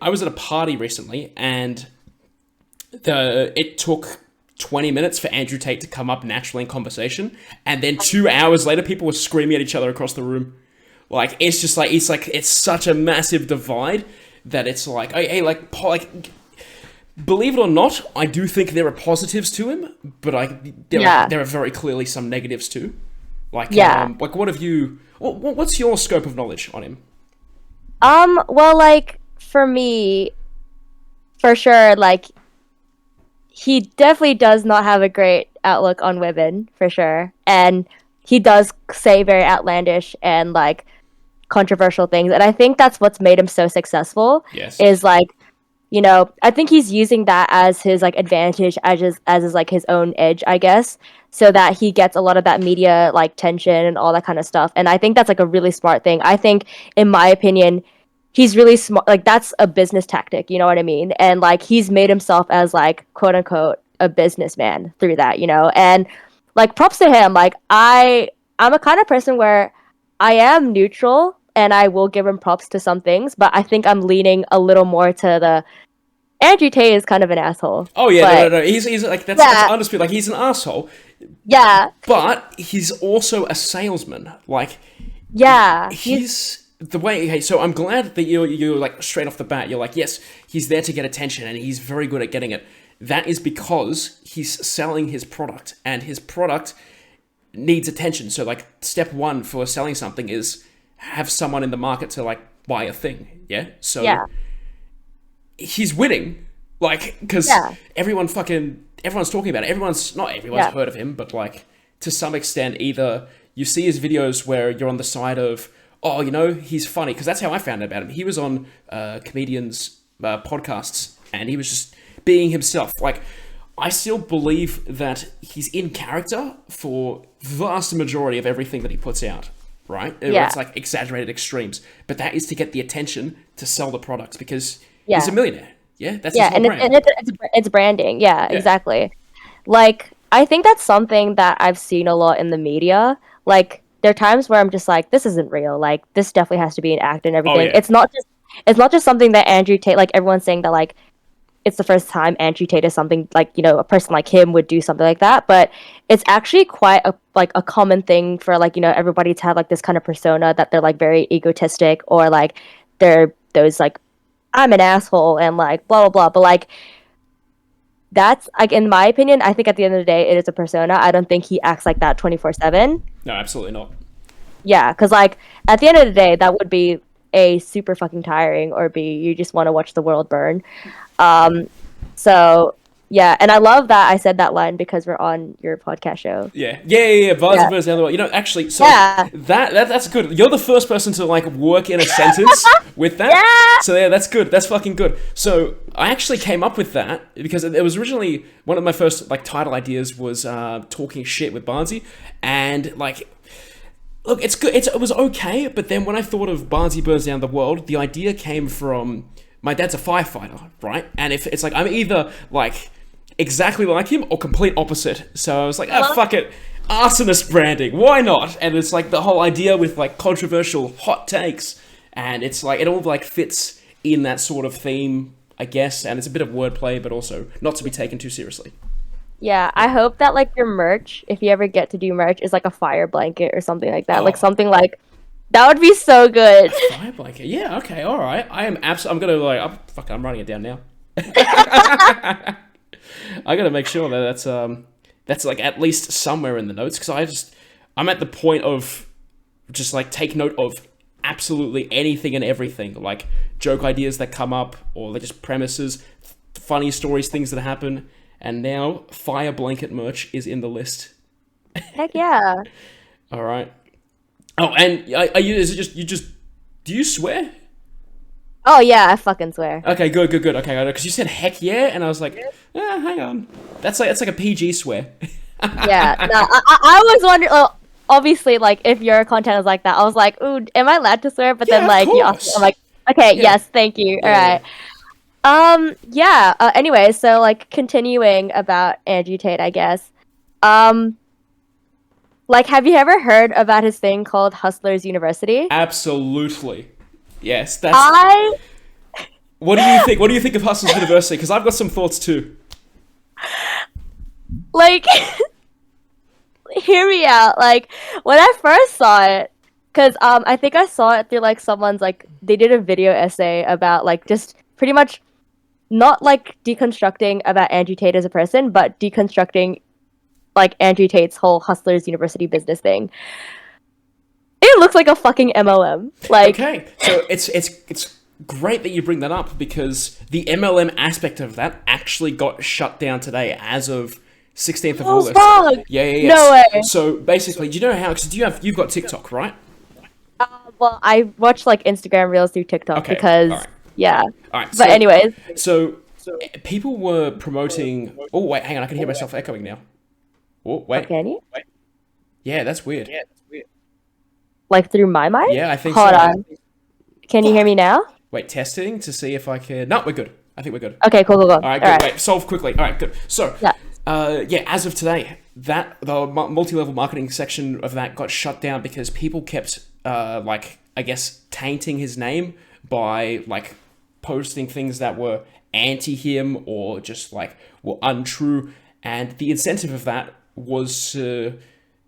I was at a party recently, and it took 20 minutes for Andrew Tate to come up naturally in conversation, and then 2 hours later, people were screaming at each other across the room. Like, it's just like, it's such a massive divide that it's like, hey, like, believe it or not, I do think there are positives to him, but there are very clearly some negatives too. Like, like, what have you? What's your scope of knowledge on him? Well, like, for me, for sure, like, he definitely does not have a great outlook on women, for sure, and he does say very outlandish and like controversial things, and I think that's what's made him so successful. Yes. Is like, you know, I think he's using that as his like advantage, as like his own edge, I guess, so that he gets a lot of that media like tension and all that kind of stuff. And I think that's like a really smart thing. I think, in my opinion, he's really smart. Like, that's a business tactic, you know what I mean? And like, he's made himself as like, quote unquote, a businessman through that, you know? And like, props to him. Like, I'm a kind of person where I am neutral and I will give him props to some things, but I think I'm leaning a little more to the Andrew Tate is kind of an asshole. Oh yeah, no. He's like, that's undisputed. Like, he's an asshole. Yeah. But he's also a salesman. Like, yeah, he's the way. Hey, so I'm glad that you're like, straight off the bat, you're like, yes, he's there to get attention, and he's very good at getting it. That is because he's selling his product, and his product needs attention. So like, step one for selling something is have someone in the market to like buy a thing. Yeah. So he's winning, like, because everyone's talking about it. Everyone's heard of him, but like, to some extent, either you see his videos where you're on the side of, oh, you know, he's funny, because that's how I found out about him. He was on comedians' podcasts, and he was just being himself. Like, I still believe that he's in character for vast majority of everything that he puts out, right? Yeah. It's like exaggerated extremes, but that is to get the attention to sell the products, because he's a millionaire. Yeah, that's his whole brand. And it's branding. Yeah, exactly. Like, I think that's something that I've seen a lot in the media. Like, there are times where I'm just like, this isn't real. Like, this definitely has to be an act and everything. It's not just something that Andrew Tate, like, everyone's saying that like it's the first time Andrew Tate is something like, you know, a person like him would do something like that, but it's actually quite a common thing for like, you know, everybody to have like this kind of persona that they're like very egotistic, or like they're those like, I'm an asshole and like blah blah blah. But like, that's like, in my opinion, I think at the end of the day, it is a persona. I don't think he acts like that 24/7. No, absolutely not. Yeah, because like, at the end of the day, that would be A, super fucking tiring, or B, you just want to watch the world burn. So yeah, and I love that I said that line because we're on your podcast show. Yeah. Barnzey versus the other way. You know, actually, so that's good. You're the first person to like work in a sentence with that. Yeah. So yeah, that's good. That's fucking good. So I actually came up with that because it was originally one of my first like title ideas was talking shit with Barnzey, and like, look, it's good. It was okay, but then when I thought of Barnzey Burns Down the World, the idea came from my dad's a firefighter, right? And if it's like, I'm either like exactly like him or complete opposite. So I was like, fuck it, arsonist branding, why not? And it's like the whole idea with like controversial hot takes, and it's like it all like fits in that sort of theme, I guess. And it's a bit of wordplay, but also not to be taken too seriously. Yeah, I hope that like your merch, if you ever get to do merch, is like a fire blanket or something like that. Like something like that would be so good. A fire blanket, yeah, okay, all right. I'm gonna like, I'm writing it down now. I gotta make sure that that's like at least somewhere in the notes, because I'm at the point of just like take note of absolutely anything and everything, like joke ideas that come up, or like just premises, funny stories, things that happen. And now fire blanket merch is in the list. Heck yeah. All right. Oh, and is it just do you swear? Oh yeah, I fucking swear. Okay, good. Okay, because you said heck yeah, and I was like, hang on, that's like a PG swear. Yeah, no, I was wondering. Well, obviously, like if your content is like that, I was like, ooh, am I allowed to swear? But then like, you asked me, I'm like, okay, yes, thank you. Yeah. All right. Anyway, so like continuing about Andrew Tate, I guess. Like, have you ever heard about his thing called Hustlers University? Absolutely. Yes, that's... What do you think? What do you think of Hustlers University? Because I've got some thoughts too. Like, hear me out. Like, when I first saw it, because I think I saw it through like someone's like they did a video essay about like just pretty much not like deconstructing about Andrew Tate as a person, but deconstructing like Andrew Tate's whole Hustlers University business thing. It looks like a fucking MLM. Like, okay, so it's great that you bring that up because the MLM aspect of that actually got shut down today as of 16th of August. Fuck. Yeah. No way. So basically, do you know how? Because you've got TikTok, right? Well, I watch like Instagram Reels through TikTok because all right. yeah. All right. But anyways, so people were promoting. Oh wait, hang on, I can hear myself echoing now. Oh wait. can you? Yeah, that's weird. Like through my mic? Yeah, I think Hold so. on. Can you hear me now? Wait, testing to see if I can. No, we're good. I think we're good. Okay, cool. All right, good. Wait, solve quickly. All right, good. So, as of today, the multi-level marketing section of that got shut down because people kept, I guess, tainting his name by like posting things that were anti him or just like were untrue. And the incentive of that was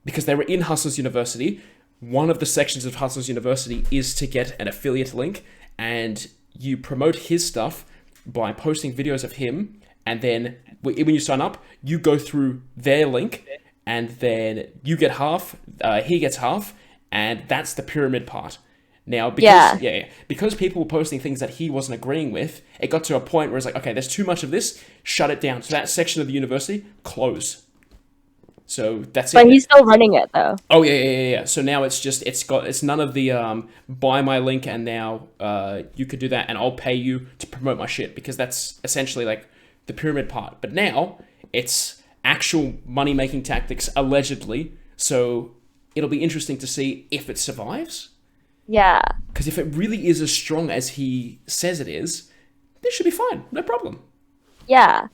because they were in Hustlers University. One of the sections of Hustlers University is to get an affiliate link, and you promote his stuff by posting videos of him, and then when you sign up, you go through their link, and then you get half, he gets half, and that's the pyramid part. Now, because people were posting things that he wasn't agreeing with, it got to a point where it's like, okay, there's too much of this, shut it down. So that section of the university, close. So that's it. But he's still running it though. Oh yeah. So now it's none of the buy my link and now you could do that and I'll pay you to promote my shit, because that's essentially like the pyramid part. But now it's actual money making tactics allegedly. So it'll be interesting to see if it survives. Yeah. Because if it really is as strong as he says it is, this should be fine. No problem. Yeah.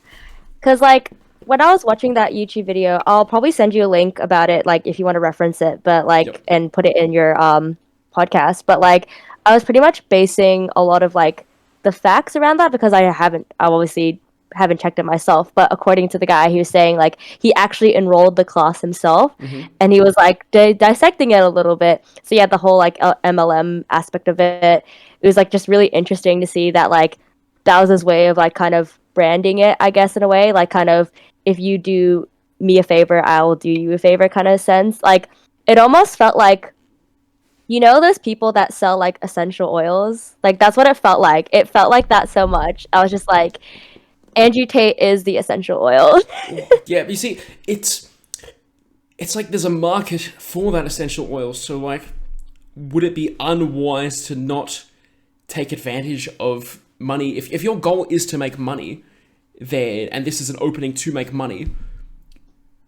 Because like, when I was watching that YouTube video, I'll probably send you a link about it, like if you want to reference it, but like and put it in your podcast. But like I was pretty much basing a lot of like the facts around that because I obviously haven't checked it myself. But according to the guy, he was saying like he actually enrolled the class himself, and he was like dissecting it a little bit. So yeah, the whole like MLM aspect of it, it was like just really interesting to see that like that was his way of like kind of branding it, I guess, in a way, like kind of, if you do me a favor, I will do you a favor kind of sense. Like, it almost felt like, you know, those people that sell like essential oils? Like, that's what it felt like. It felt like that so much. I was just like, Andrew Tate is the essential oil. Yeah, but you see, it's like there's a market for that essential oil. So, like, would it be unwise to not take advantage of money? If your goal is to make money, then, and this is an opening to make money,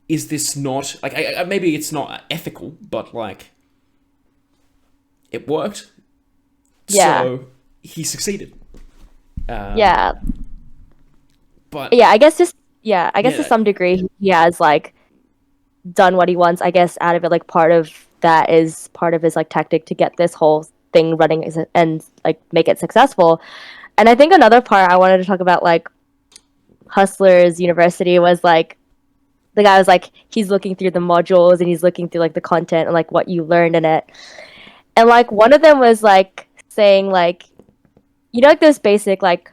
is this not like maybe it's not ethical, but like it worked. Yeah. So he succeeded. Yeah. But yeah, I guess to some degree he has like done what he wants. I guess out of it, like part of that is part of his like tactic to get this whole thing running and like make it successful. And I think another part I wanted to talk about, like Hustlers University, was like the guy was like he's looking through the modules and he's looking through like the content and like what you learned in it. And like one of them was like saying like, you know, like those basic like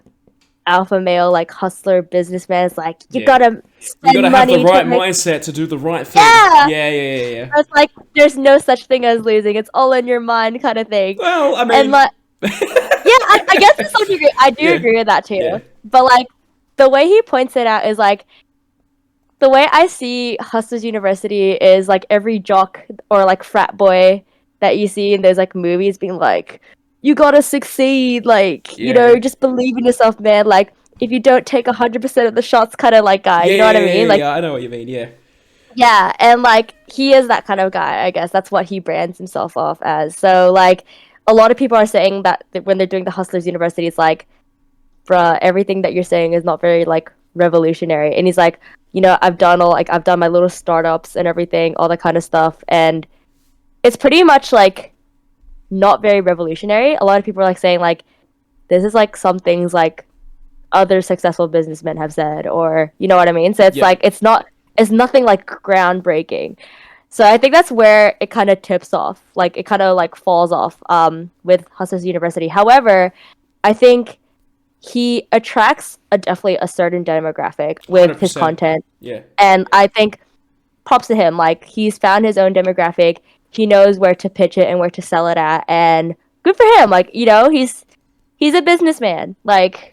alpha male like hustler businessmen, it's like you gotta spend have the right money mindset to do the right thing. Yeah. It's like there's no such thing as losing, it's all in your mind kind of thing. Well, I mean, and like I guess to some degree I do agree with that too. But like the way he points it out is like, the way I see Hustlers University is like every jock or like frat boy that you see in those like movies being like, you gotta succeed, like, you know, just believe in yourself, man. Like, if you don't take 100% of the shots kind of like guy, you know what I mean? Like, yeah, I know what you mean, Yeah, and like, he is that kind of guy, I guess. That's what he brands himself off as. So, like, a lot of people are saying that when they're doing the Hustlers University, it's like, bruh, everything that you're saying is not very, like, revolutionary. And he's like, you know, I've done my little startups and everything, all that kind of stuff, and it's pretty much, like, not very revolutionary. A lot of people are, like, saying, like, this is like some things like other successful businessmen have said, or you know what I mean. So it's like it's nothing like groundbreaking. So I think that's where it kind of tips off, like it kind of like falls off with Hustlers University. However, I think he attracts definitely a certain demographic with 100%. his content. Yeah. And I think props to him. Like, he's found his own demographic. He knows where to pitch it and where to sell it at. And good for him. Like, you know, he's a businessman. Like,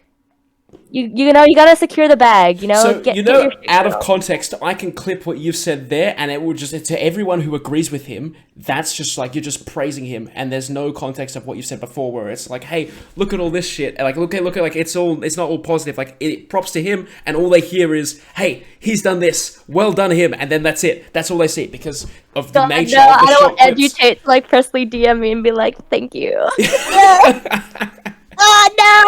you know, you gotta secure the bag, you know? So, out of context, I can clip what you've said there, and it will just, to everyone who agrees with him, that's just like, you're just praising him, and there's no context of what you've said before, where it's like, hey, look at all this shit, and like, look at, like, it's not all positive, like, props to him, and all they hear is, hey, he's done this, well done him, and then that's it. That's all they see, because of the nature of the I don't want Andrew Tate to, like, personally DM me and be like, thank you. Oh, no!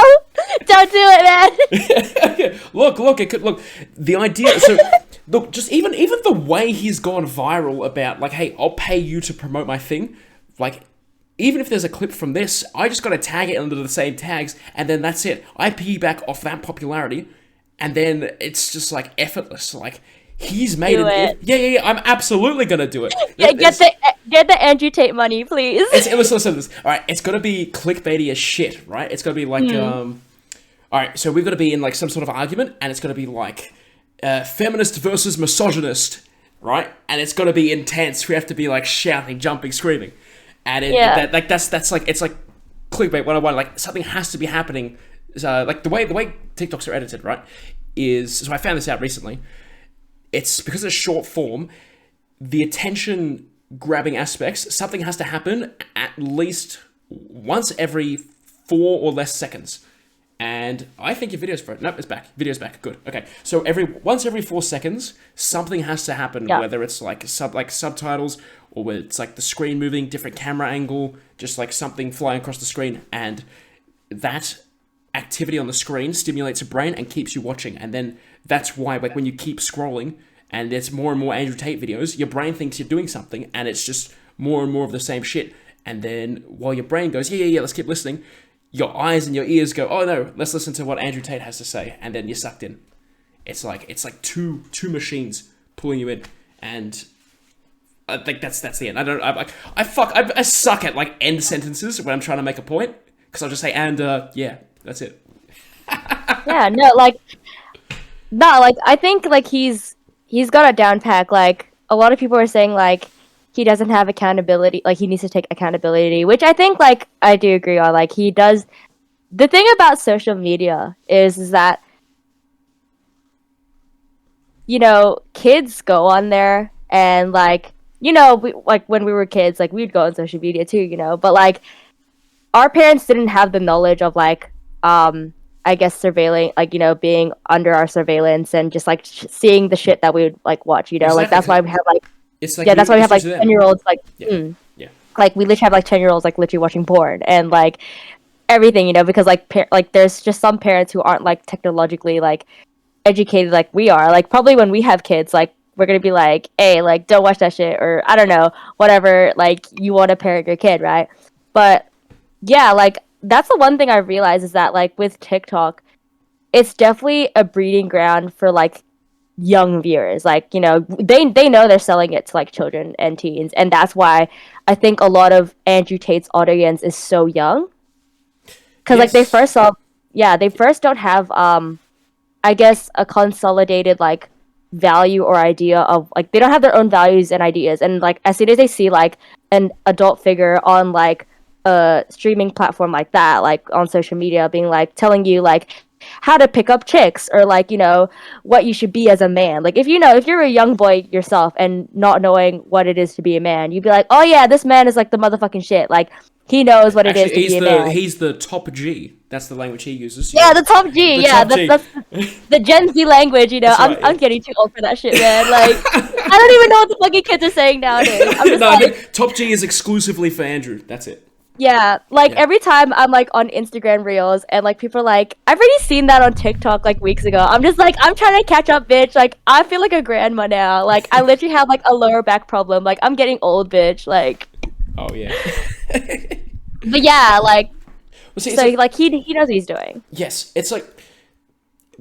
Don't do it, man! Look, it could, look, the idea, so, look, just even the way he's gone viral about, like, hey, I'll pay you to promote my thing, like, even if there's a clip from this, I just gotta tag it under the same tags, and then that's it. I piggyback off that popularity, and then it's just, like, effortless, like, he's made it. Yeah, I'm absolutely gonna do it. Yeah, get the Andrew Tate money, please. Listen to this. All right, it's gotta be clickbaity as shit, right? It's gotta be like, all right, so we've got to be in like some sort of argument, and it's got to be like feminist versus misogynist, right? And it's got to be intense. We have to be like shouting, jumping, screaming, and that's like, it's like clickbait 101. Like, something has to be happening. Like the way TikToks are edited, right? So I found this out recently. It's because it's short form, the attention grabbing aspects, something has to happen at least once every 4 or less seconds. And I think your video's frozen. Nope, it's back. Video's back. Good. Okay. So once every 4 seconds, something has to happen, whether it's like subtitles, or whether it's like the screen moving, different camera angle, just like something flying across the screen, and that activity on the screen stimulates your brain and keeps you watching. And then that's why, like, when you keep scrolling and there's more and more Andrew Tate videos, your brain thinks you're doing something, and it's just more and more of the same shit. And then while your brain goes, yeah, let's keep listening, your eyes and your ears go, oh no, let's listen to what Andrew Tate has to say, and then you're sucked in. It's like two machines pulling you in, and I think that's the end. I suck at like end sentences when I'm trying to make a point, because I'll just say, and yeah, that's it. Yeah, I think like he's got a down pack. Like, a lot of people are saying like he doesn't have accountability, like he needs to take accountability, which I think like I do agree on. Like, he does. The thing about social media is that, you know, kids go on there, and like, you know, like when we were kids, like we'd go on social media too, you know, but like our parents didn't have the knowledge of like I guess surveilling, like, you know, being under our surveillance and just like seeing the shit that we would like watch, you know. Exactly. Like, that's why we have like, it's like, that's why we have like 10-year-olds like like we literally have like 10-year-olds like literally watching porn and like everything, you know, because like like there's just some parents who aren't like technologically like educated like we are. Like, probably when we have kids, like we're gonna be like, hey, like, don't watch that shit, or I don't know, whatever, like you want to parent your kid, right? But yeah, like that's the one thing I realized, is that like with TikTok, it's definitely a breeding ground for like young viewers. Like, you know, they know they're selling it to like children and teens, and that's why I think a lot of Andrew Tate's audience is so young, because like they first don't have I guess a consolidated like value or idea of, like, they don't have their own values and ideas, and like as soon as they see like an adult figure on like a streaming platform like that, like on social media, being like telling you like how to pick up chicks, or like, you know, what you should be as a man. Like, if you're a young boy yourself and not knowing what it is to be a man, you'd be like, oh yeah, this man is like the motherfucking shit. Like, he knows what it is to be a man. He's the top G. That's the language he uses. Yeah, the top G. That's the Gen Z language, you know. I'm getting too old for that shit, man. Like, I don't even know what the fucking kids are saying nowadays. I'm just top G is exclusively for Andrew. That's it. Yeah, like every time I'm like on Instagram Reels and like people are like, I've already seen that on TikTok like weeks ago. I'm just like, I'm trying to catch up, bitch. Like, I feel like a grandma now. Like, I literally have like a lower back problem. Like, I'm getting old, bitch. Like, oh yeah. But yeah, like, Well, see, So like he knows what he's doing. yes, it's like,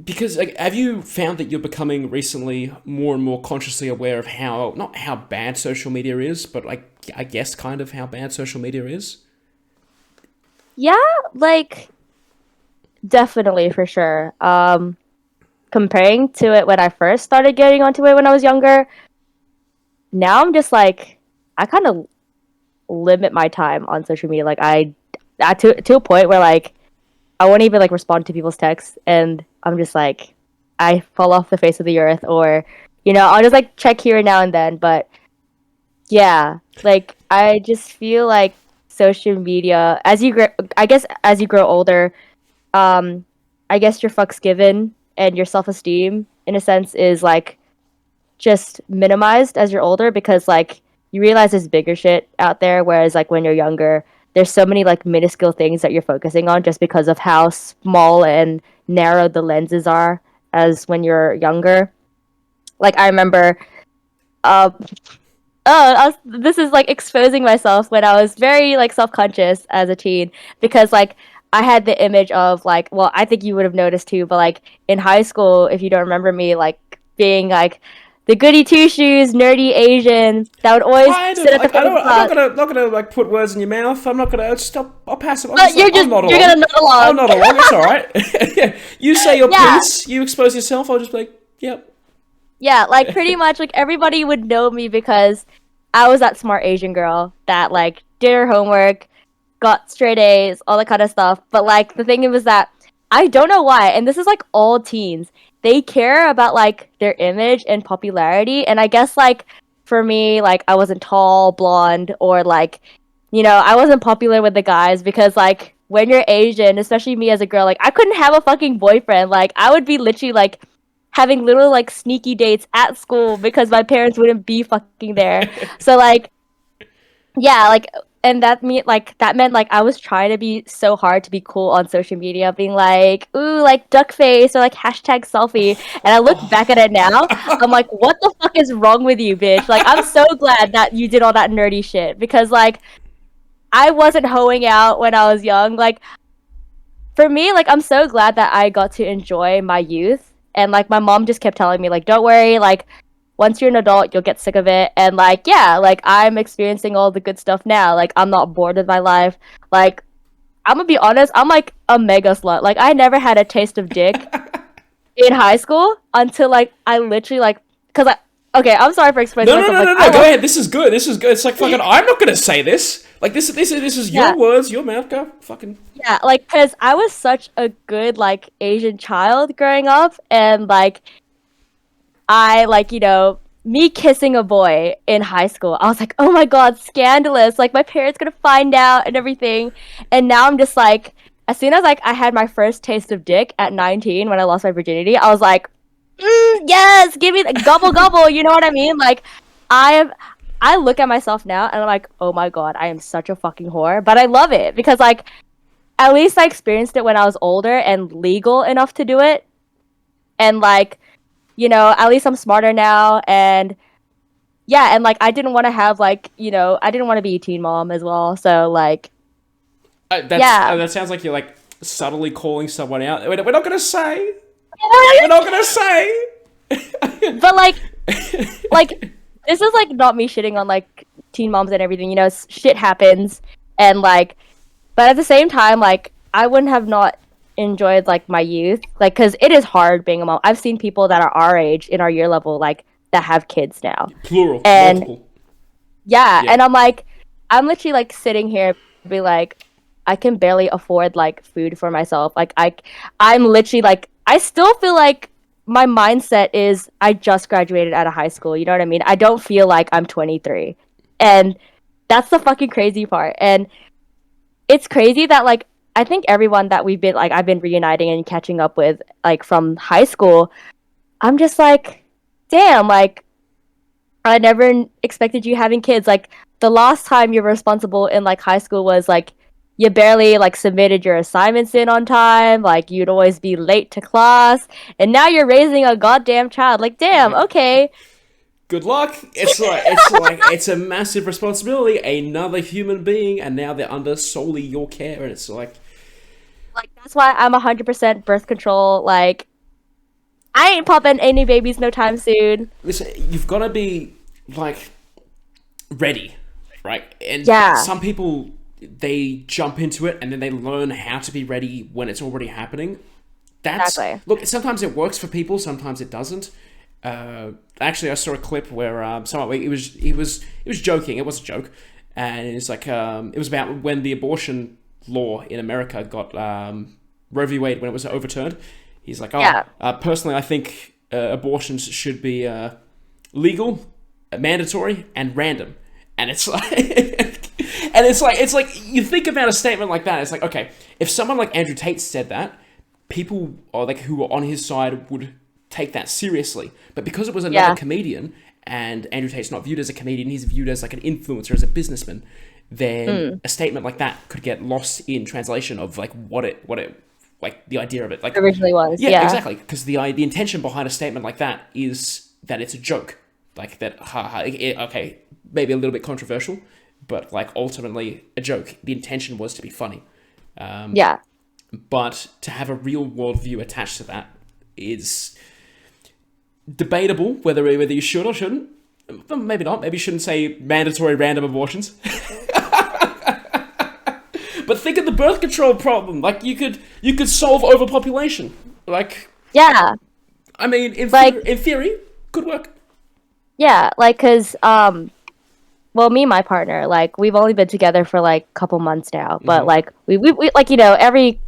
because like, have you found that you're becoming recently more and more consciously aware of how, not how bad social media is, but like, I guess kind of how bad social media is? Yeah, like definitely for sure. Comparing to it when I first started getting onto it when I was younger, now I'm just like I kind of limit my time on social media. Like to a point where like I won't even like respond to people's texts, and I'm just like I fall off the face of the earth, or I'll just like check here and now and then. But yeah, like I just feel like social media as you grow, I guess as you grow older, um, I guess your fucks given and your self esteem in a sense is like just minimized as you're older because like you realize there's bigger shit out there, whereas like when you're younger there's so many like minuscule things that you're focusing on just because of how small and narrow the lenses are as when you're younger. Like I remember uh this is like exposing myself when I was very like self-conscious as a teen because like I had the image of like, well, I think you would have noticed too, but like in high school, if you don't remember me, like being like the goody two shoes, nerdy Asian that would always Kind sit of. at the Like, front of the I'm class. not gonna like put words in your mouth. I'm not gonna stop. I'll pass it. But I'm not you're along. gonna nod I'm along. not along. It's all right. Yeah. You say your Yeah, piece. You expose yourself. I'll just be like, yep. yeah, like pretty much like everybody would know me because I was that smart Asian girl that like did her homework, got straight A's, all that kind of stuff. But like the thing was that I don't know why, and this is like all teens, they care about like their image and popularity. And I guess like for me, like I wasn't tall, blonde, or like, I wasn't popular with the guys because like when you're Asian, especially me as a girl, like I couldn't have a fucking boyfriend. Like I would be literally like having little like sneaky dates at school because my parents wouldn't be fucking there. So like yeah, like, and that meant like I was trying to be so hard to be cool on social media, being like, ooh, like duck face or like hashtag selfie. And I look back at it now, I'm like, what the fuck is wrong with you, bitch? Like, I'm so glad that you did all that nerdy shit because like I wasn't hoeing out when I was young. Like, for me, like, I'm so glad that I got to enjoy my youth. And like, my mom just kept telling me, like, don't worry, like, once you're an adult, you'll get sick of it. And like, yeah, like I'm experiencing all the good stuff now. Like I'm not bored with my life. Like I'm gonna be honest, I'm like a mega slut. Like I never had a taste of dick in high school until like I literally like because I okay, I'm sorry for explaining myself. Like, No. Go ahead. This is good. This is good. It's like fucking. I'm not gonna say this. Like this is yeah, your words, your mouth. Go fucking. yeah, like because I was such a good like Asian child growing up, and like I like, me kissing a boy in high school. I was like, oh my God, scandalous. Like my parents gonna find out and everything. And now I'm just like, as soon as like I had my first taste of dick at 19 when I lost my virginity, I was like, yes, give me the gobble gobble. You know what I mean? Like I look at myself now and I'm like, oh my God, I am such a fucking whore. But I love it because like at least I experienced it when I was older and legal enough to do it. And like at least I'm smarter now, and yeah, and like I didn't want to have like, I didn't want to be a teen mom as well. So like, yeah, That sounds like you're like subtly calling someone out. We're not gonna say. We're not gonna say. but like this is like not me shitting on like teen moms and everything. Shit happens, and like, but at the same time, like I wouldn't have not enjoyed like my youth, like because it is hard being a mom. I've seen people that are our age in our year level like that have kids now, Plural, and multiple. yeah, and I'm literally like sitting here be like I can barely afford like food for myself. Like I'm literally like I still feel like my mindset is I just graduated out of high school. You know what I mean? I don't feel like I'm 23, and that's the fucking crazy part. And it's crazy that like I think everyone that I've been reuniting and catching up with like from high school, I'm just like, damn, like I never expected you having kids. Like the last time you were responsible in like high school was like you barely like submitted your assignments in on time, like you'd always be late to class, and now you're raising a goddamn child. Like damn, Yeah. okay. Good luck. It's a massive responsibility. Another human being, and now they're under solely your care, and it's like, Like that's why I'm 100% birth control. Like I ain't popping any babies no time soon. Listen, you've got to be like ready, right? And Yeah, some people, they jump into it and then they learn how to be ready when it's already happening. That's exactly. look. Sometimes it works for people. Sometimes it doesn't. Actually, I saw a clip where someone he was joking. It was a joke, and it's like it was about when the abortion law in America got Roe v. Wade when it was overturned. He's like, Yeah. personally, I think abortions should be legal, mandatory, and random. And it's like, it's like you think about a statement like that. It's like, okay, if someone like Andrew Tate said that, people or like who were on his side would take that seriously. But because it was another Yeah. comedian, and Andrew Tate's not viewed as a comedian, he's viewed as like an influencer, as a businessman, then a statement like that could get lost in translation of like what it like the idea of it. Like Originally was. yeah, Yeah. exactly. Because the intention behind a statement like that is that it's a joke, like that. Okay, maybe a little bit controversial, but like ultimately a joke. The intention was to be funny, Yeah. but to have a real world view attached to that is debatable. Whether you should or shouldn't. Maybe not. Maybe you shouldn't say mandatory random abortions. But think of the birth control problem. Like you could solve overpopulation. Like Yeah. I mean, Like in theory, could work. yeah, like cuz well, me and my partner, like we've only been together for like a couple months now, but like we like every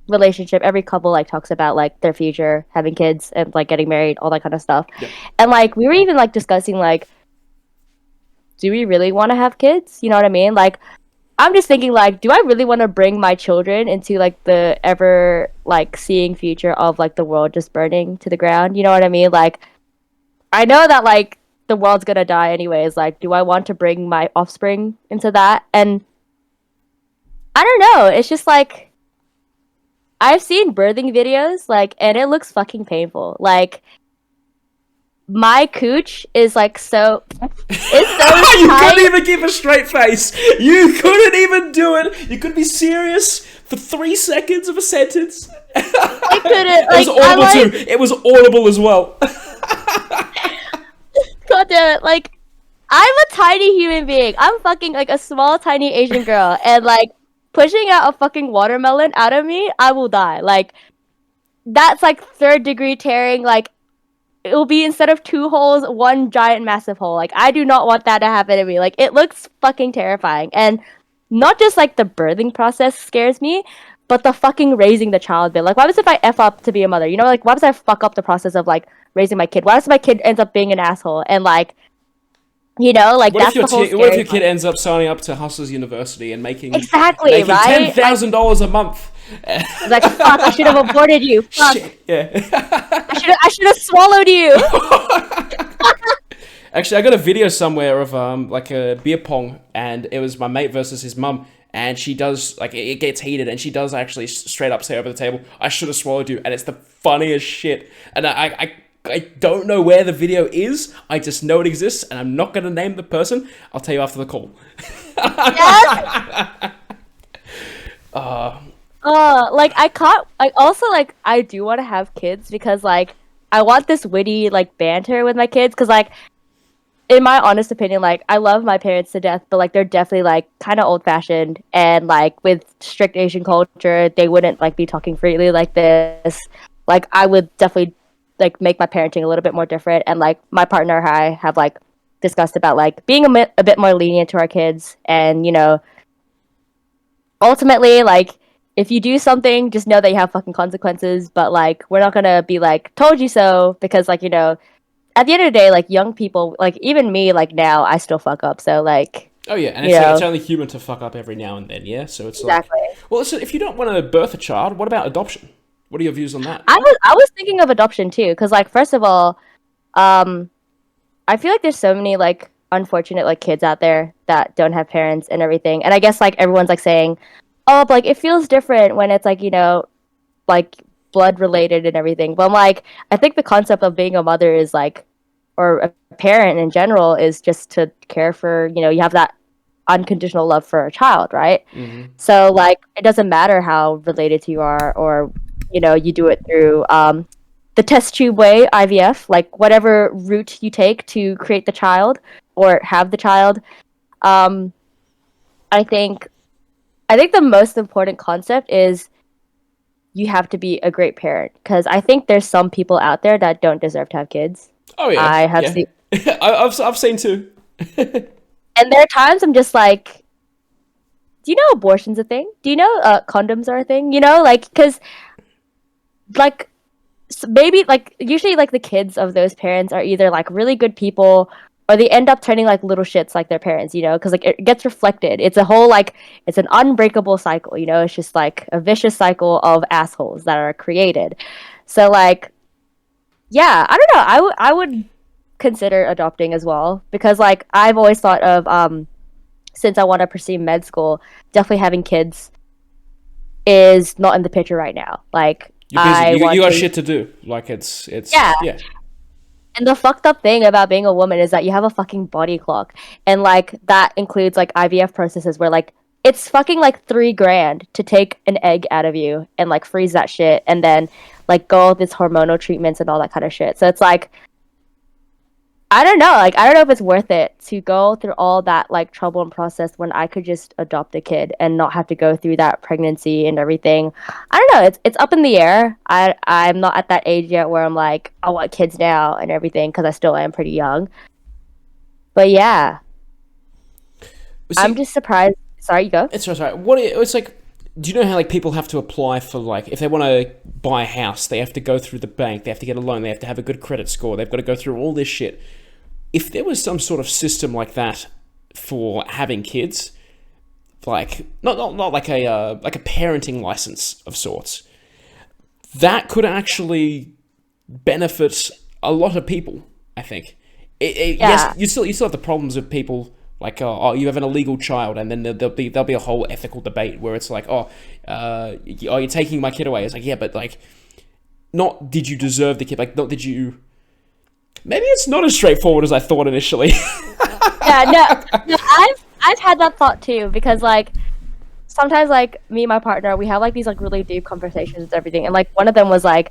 relationship, every couple like talks about like their future, having kids and like getting married, all that kind of stuff. Yep. And like we were even like discussing like do we really want to have kids? You know what I mean? Like I'm just thinking like do I really want to bring my children into like the ever like seeing future of like the world just burning to the ground? You know what I mean? Like I know that like the world's gonna die anyways. Like, do I want to bring my offspring into that? And I don't know. It's just like I've seen birthing videos, like, and it looks fucking painful. Like, my cooch is like so, it's so You tight. couldn't even keep a straight face. You couldn't even do it. You could be serious for 3 seconds of a sentence. I couldn't. It was Like, I'm audible like, too. It was audible as well. God damn it! Like, I'm a tiny human being. I'm fucking like a small, tiny Asian girl, and like pushing out a fucking watermelon out of me, I will die. Like, that's like third degree tearing. Like, it'll be instead of two holes, one giant massive hole. Like I do not want that to happen to me. Like it looks fucking terrifying. And not just like the birthing process scares me, but the fucking raising the child bit. Like what happens if I F up to be a mother? You know, like what happens if I fuck up the process of like raising my kid? What happens if my kid ends up being an asshole? And like like What if that's your the whole what if scary your kid part. ends up signing up to Hustlers University and Exactly, making ten right? Like, thousand dollars a month? like fuck, I should have aborted you. Fuck. Shit. Yeah. I should have swallowed you. Actually, I got a video somewhere of like a beer pong, and it was my mate versus his mum, and she does like it gets heated, and she does actually straight up say over the table, "I should have swallowed you," and it's the funniest shit. And I don't know where the video is. I just know it exists, and I'm not gonna name the person. I'll tell you after the call. Yes. Like I also like I do want to have kids because like I want this witty like banter with my kids because like in my honest opinion like I love my parents to death but like they're definitely like kind of old fashioned and like with strict Asian culture they wouldn't like be talking freely like this. Like I would definitely like make my parenting a little bit more different and like my partner and I have like discussed about like being a bit more lenient to our kids and ultimately like if you do something just know that you have fucking consequences but like we're not gonna be like told you so because like at the end of the day like young people like even me like now I still fuck up so like Oh yeah, and you know it's only human to fuck up every now and then, yeah. So it's exactly. like, well, listen, if you don't want to birth a child, what about adoption? What are your views on that? I was thinking of adoption too because like first of all um I feel like there's so many like unfortunate like kids out there that don't have parents and everything and I guess like everyone's like saying oh but like it feels different when it's like like blood related and everything. But I'm like, I think the concept of being a mother is like, or a parent in general is just to care for, you have that unconditional love for a child, right? Mm-hmm. So like it doesn't matter how related you are, or you do it through the test tube way, IVF, like whatever route you take to create the child or have the child. um I think the most important concept is you have to be a great parent, because I think there's some people out there that don't deserve to have kids. Oh yeah, I have yeah. seen, I've seen too. and there are times I'm just like, do you know abortion's a thing? Do you know condoms are a thing? Like, because like maybe like usually like the kids of those parents are either like really good people, or they end up turning like little shits like their parents, because like it gets reflected. It's a whole like it's an unbreakable cycle, it's just like a vicious cycle of assholes that are created. So like, yeah, I don't know. I would consider adopting as well, because like I've always thought of since I want to pursue med school, definitely having kids is not in the picture right now. Like You're busy. I You want got to, shit to do. Like it's yeah. yeah. And the fucked up thing about being a woman is that you have a fucking body clock. And like that includes like IVF processes where like it's fucking like $3,000 to take an egg out of you and like freeze that shit and then like go all this hormonal treatments and all that kind of shit. So it's like, I don't know. Like, I don't know if it's worth it to go through all that like trouble and process when I could just adopt a kid and not have to go through that pregnancy and everything. I don't know. It's up in the air. I'm not at that age yet where I'm like, I want kids now and everything, because I still am pretty young. But yeah, See, I'm just surprised. Sorry, you go. it's right. It's like. Do you know how like people have to apply for like if they want to buy a house, they have to go through the bank, they have to get a loan, they have to have a good credit score, they've got to go through all this shit. If there was some sort of system like that for having kids, like not like a parenting license of sorts, that could actually benefit a lot of people. I think. Yeah. Yes, you still have the problems of people like oh you have an illegal child, and then there'll be a whole ethical debate where it's like you're taking my kid away. It's like, yeah, but like, not did you deserve the kid? Like, not did you. Maybe it's not as straightforward as I thought initially. Yeah, no, I've had that thought too, because like sometimes like me and my partner, we have like these like really deep conversations and everything, and like one of them was like,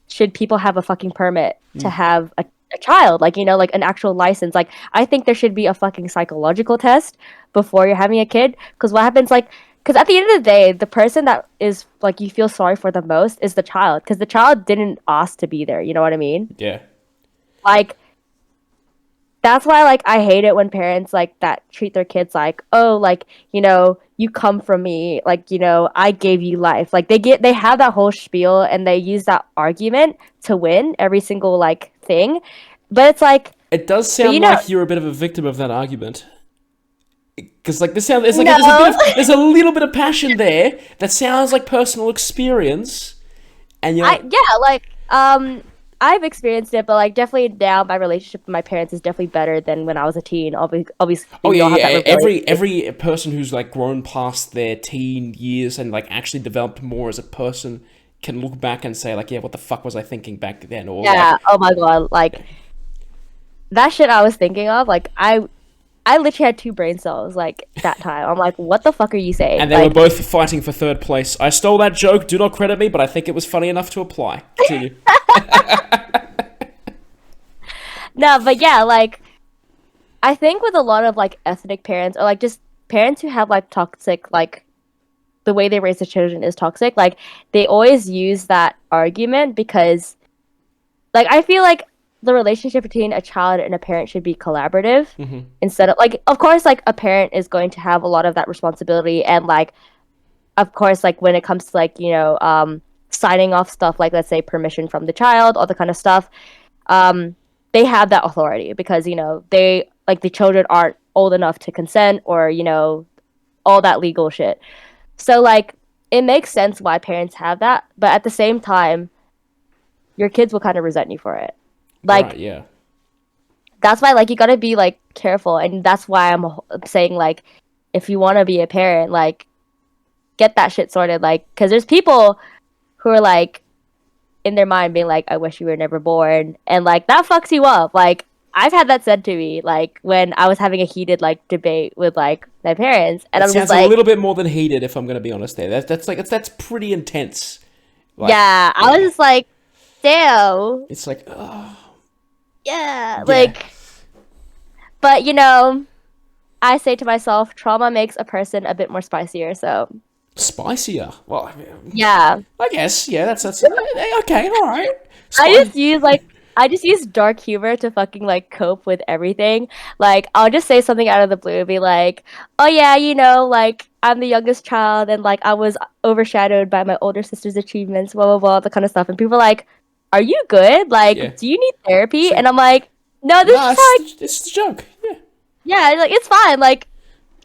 should people have a fucking permit to have a child, like like an actual license? Like I think there should be a fucking psychological test before you're having a kid, because what happens, like, because at the end of the day, the person that is like you feel sorry for the most is the child, because the child didn't ask to be there, you know what I mean? Yeah. Like that's why like I hate it when parents like that treat their kids like, oh, like, you come from me, like, I gave you life. Like they have that whole spiel and they use that argument to win every single like thing. But it's like, it does sound like you're a bit of a victim of that argument. Because like this sounds, it's like no. there's a little bit of passion there that sounds like personal experience, and you're I've experienced it, but like definitely now my relationship with my parents is definitely better than when I was a teen. Obviously, oh yeah. Every person who's like grown past their teen years and like actually developed more as a person can look back and say like, yeah, what the fuck was I thinking back then? Or yeah, oh my god, like that shit I was thinking of, like I literally had two brain cells like that time. I'm like, what the fuck are you saying? And they were both fighting for third place. I stole that joke. Do not credit me, but I think it was funny enough to apply. Continue. No, but yeah, like I think with a lot of like ethnic parents, or like just parents who have like toxic, like the way they raise their children is toxic, like they always use that argument because like I feel like the relationship between a child and a parent should be collaborative, instead of like, of course, like a parent is going to have a lot of that responsibility, and like of course like when it comes to like signing off stuff, like let's say permission from the child, all the kind of stuff, they have that authority because they like the children aren't old enough to consent, or all that legal shit. So like it makes sense why parents have that, but at the same time your kids will kind of resent you for it. Like, right, yeah. That's why, like, you gotta be, like, careful. And that's why I'm saying, like, if you want to be a parent, like, get that shit sorted. Like, because there's people who are, like, in their mind being like, I wish you were never born. And, like, that fucks you up. Like, I've had that said to me, like when I was having a heated like debate with like my parents, and That I'm just sounds a like, little bit more than heated, if I'm going to be honest. There, that's pretty intense. Like, yeah, I was yeah, just like, damn, it's like, oh, yeah, yeah, like, but you know, I say to myself, trauma makes a person a bit more spicier. So spicier. Well, yeah, I guess, yeah, that's okay, all right. I Spice. just use like I just use dark humor to fucking like cope with everything. Like I'll just say something out of the blue and be like, "Oh yeah, you know, like I'm the youngest child and like I was overshadowed by my older sister's achievements, blah blah blah, the kind of stuff." And people are like, "Are you good? Yeah. Like, do you need therapy?" So, And I'm like, "No, this nah, is how I, it's a joke. Yeah. yeah, like it's fine. Like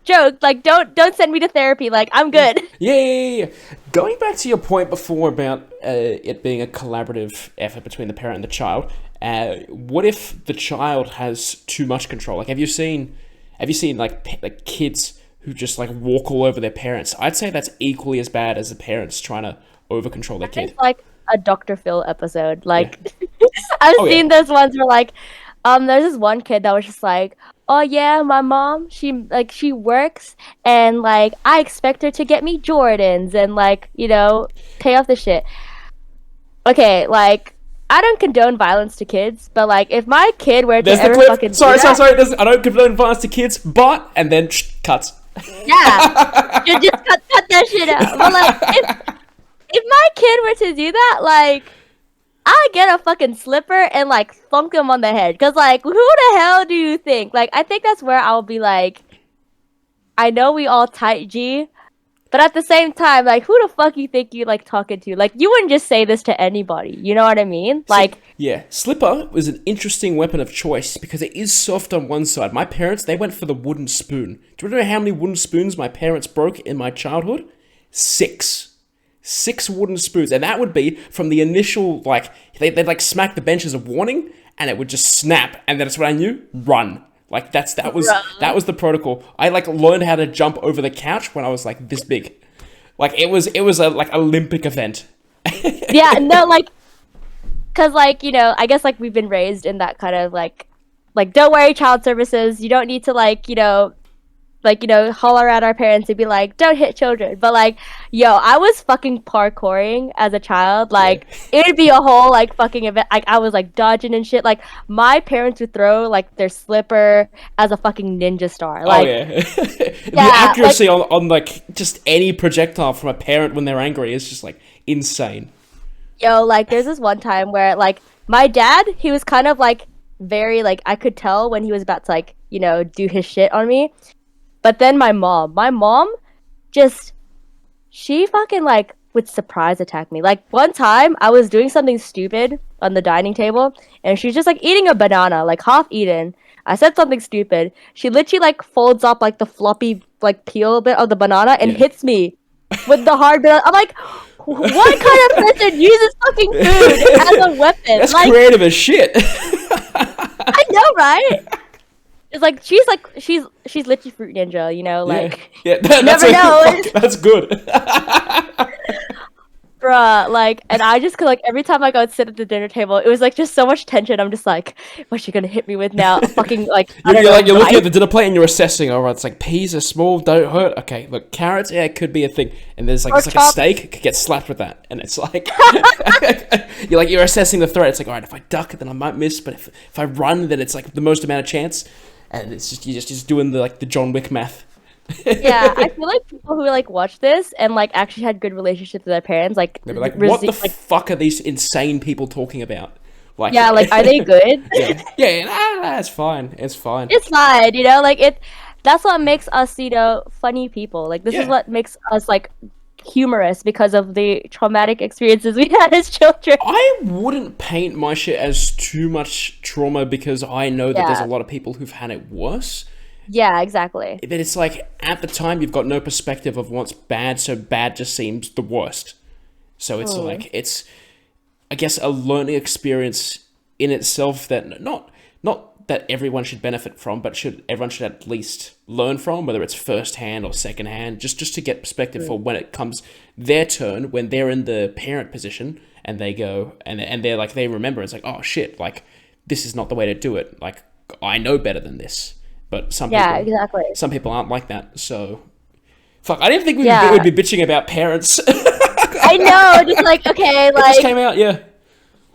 joke. Like don't send me to therapy. Like I'm Yeah. good." Yeah. Going back to your point before about it being a collaborative effort between the parent and the child, what if the child has too much control? Like, have you seen like like kids who just like walk all over their parents? I'd say that's equally as bad as the parents trying to over control their It's kid. like a Dr. Phil episode. Yeah. Like I've Oh yeah. seen those ones where like there's this one kid that was just like, "Oh yeah, my mom, she works and like I expect her to get me Jordans and like, you know, pay off the shit." Okay, like I don't condone violence to kids, but like if my kid were to There's the ever clip. fucking do Sorry. that, I don't condone violence to kids, but and then cuts. yeah, you just cut that shit out. But like if my kid were to do that, like I get a fucking slipper and like thunk him on the head. Cause like, who the hell do you think? Like, I think that's where I'll be like, I know we all tight G, but at the same time, like, who the fuck you think you like talking to? Like, you wouldn't just say this to anybody. You know what I mean? See, Like, yeah, slipper was an interesting weapon of choice because it is soft on one side. My parents, they went for the wooden spoon. Do you know how many wooden spoons my parents broke in my childhood? 6. 6 wooden spoons, and that would be from the initial, like, they'd like smack the bench as a warning, and it would just snap, and that's what I knew, run. Like, that was the protocol. I, like, learned how to jump over the couch when I was, like, this big. Like, it was a, like, Olympic event. yeah, no, like, cause like, you know, I guess like we've been raised in that kind of like, don't worry, child services. You don't need to like, you know, holler at our parents and be like, don't hit children. But like, yo, I was fucking parkouring as a child. Yeah. Like, it'd be a whole like fucking event. Like, I was like dodging and shit. Like, my parents would throw like their slipper as a fucking ninja star. Like, Oh yeah, the yeah, accuracy on like just any projectile from a parent when they're angry is just like insane. yo, like, there's this one time where like my dad, he was kind of like very like I could tell when he was about to like, you know, do his shit on me. But then my mom just she fucking like would surprise attack me. Like one time I was doing something stupid on the dining table and she's just like eating a banana, like half eaten. I said something stupid. She literally like folds up like the floppy like peel bit of the banana and Yeah. hits me with the hard bit. I'm like, what kind of person uses fucking food as a weapon? That's Like, creative as shit. I know, right? It's like she's literally fruit ninja, you know, like Yeah, you never know. That's good. Bruh, like, and I just could like every time I go and sit at the dinner table, it was like just so much tension. I'm just like, what's she gonna hit me with now? A fucking like, I don't know, You're looking knife? at the dinner plate and you're assessing. All right, it's like peas are small, don't hurt. Okay, look, carrots, yeah, it could be a thing. And there's like Or it's like a chop- steak, it could get slapped with that, and it's like you're assessing the threat. It's like, all right, if I duck, then I might miss, but if I run, then it's like the most amount of chance. And it's just you're just doing the like the John Wick math. Yeah, I feel like people who like watch this and like actually had good relationships with their parents, like, They'd be like, what the like, fuck are these insane people talking about? Like, yeah, like, are they good? yeah, nah, it's fine. It's fine. It's fine, you know, like it. That's what makes us, you know, funny people. Like this is Yeah. what makes us like humorous because of the traumatic experiences we had as children. I wouldn't paint my shit as too much trauma because I know that there's Yeah. a lot of people who've had it worse. Yeah, exactly. But it's like, at the time, you've got no perspective of what's bad, so bad just seems the worst. So it's like, it's, I guess, a learning experience in itself that not that everyone should benefit from, but everyone should at least learn from, whether it's first hand or second hand, just to get perspective for when it comes their turn, when they're in the parent position, and they go, and they're like, they remember, it's like, oh shit, like, this is not the way to do it. Like, I know better than this. But some exactly. some people aren't like that. So, fuck, I didn't think we would be bitching about parents. I know, just like, okay, It like... just came out, yeah.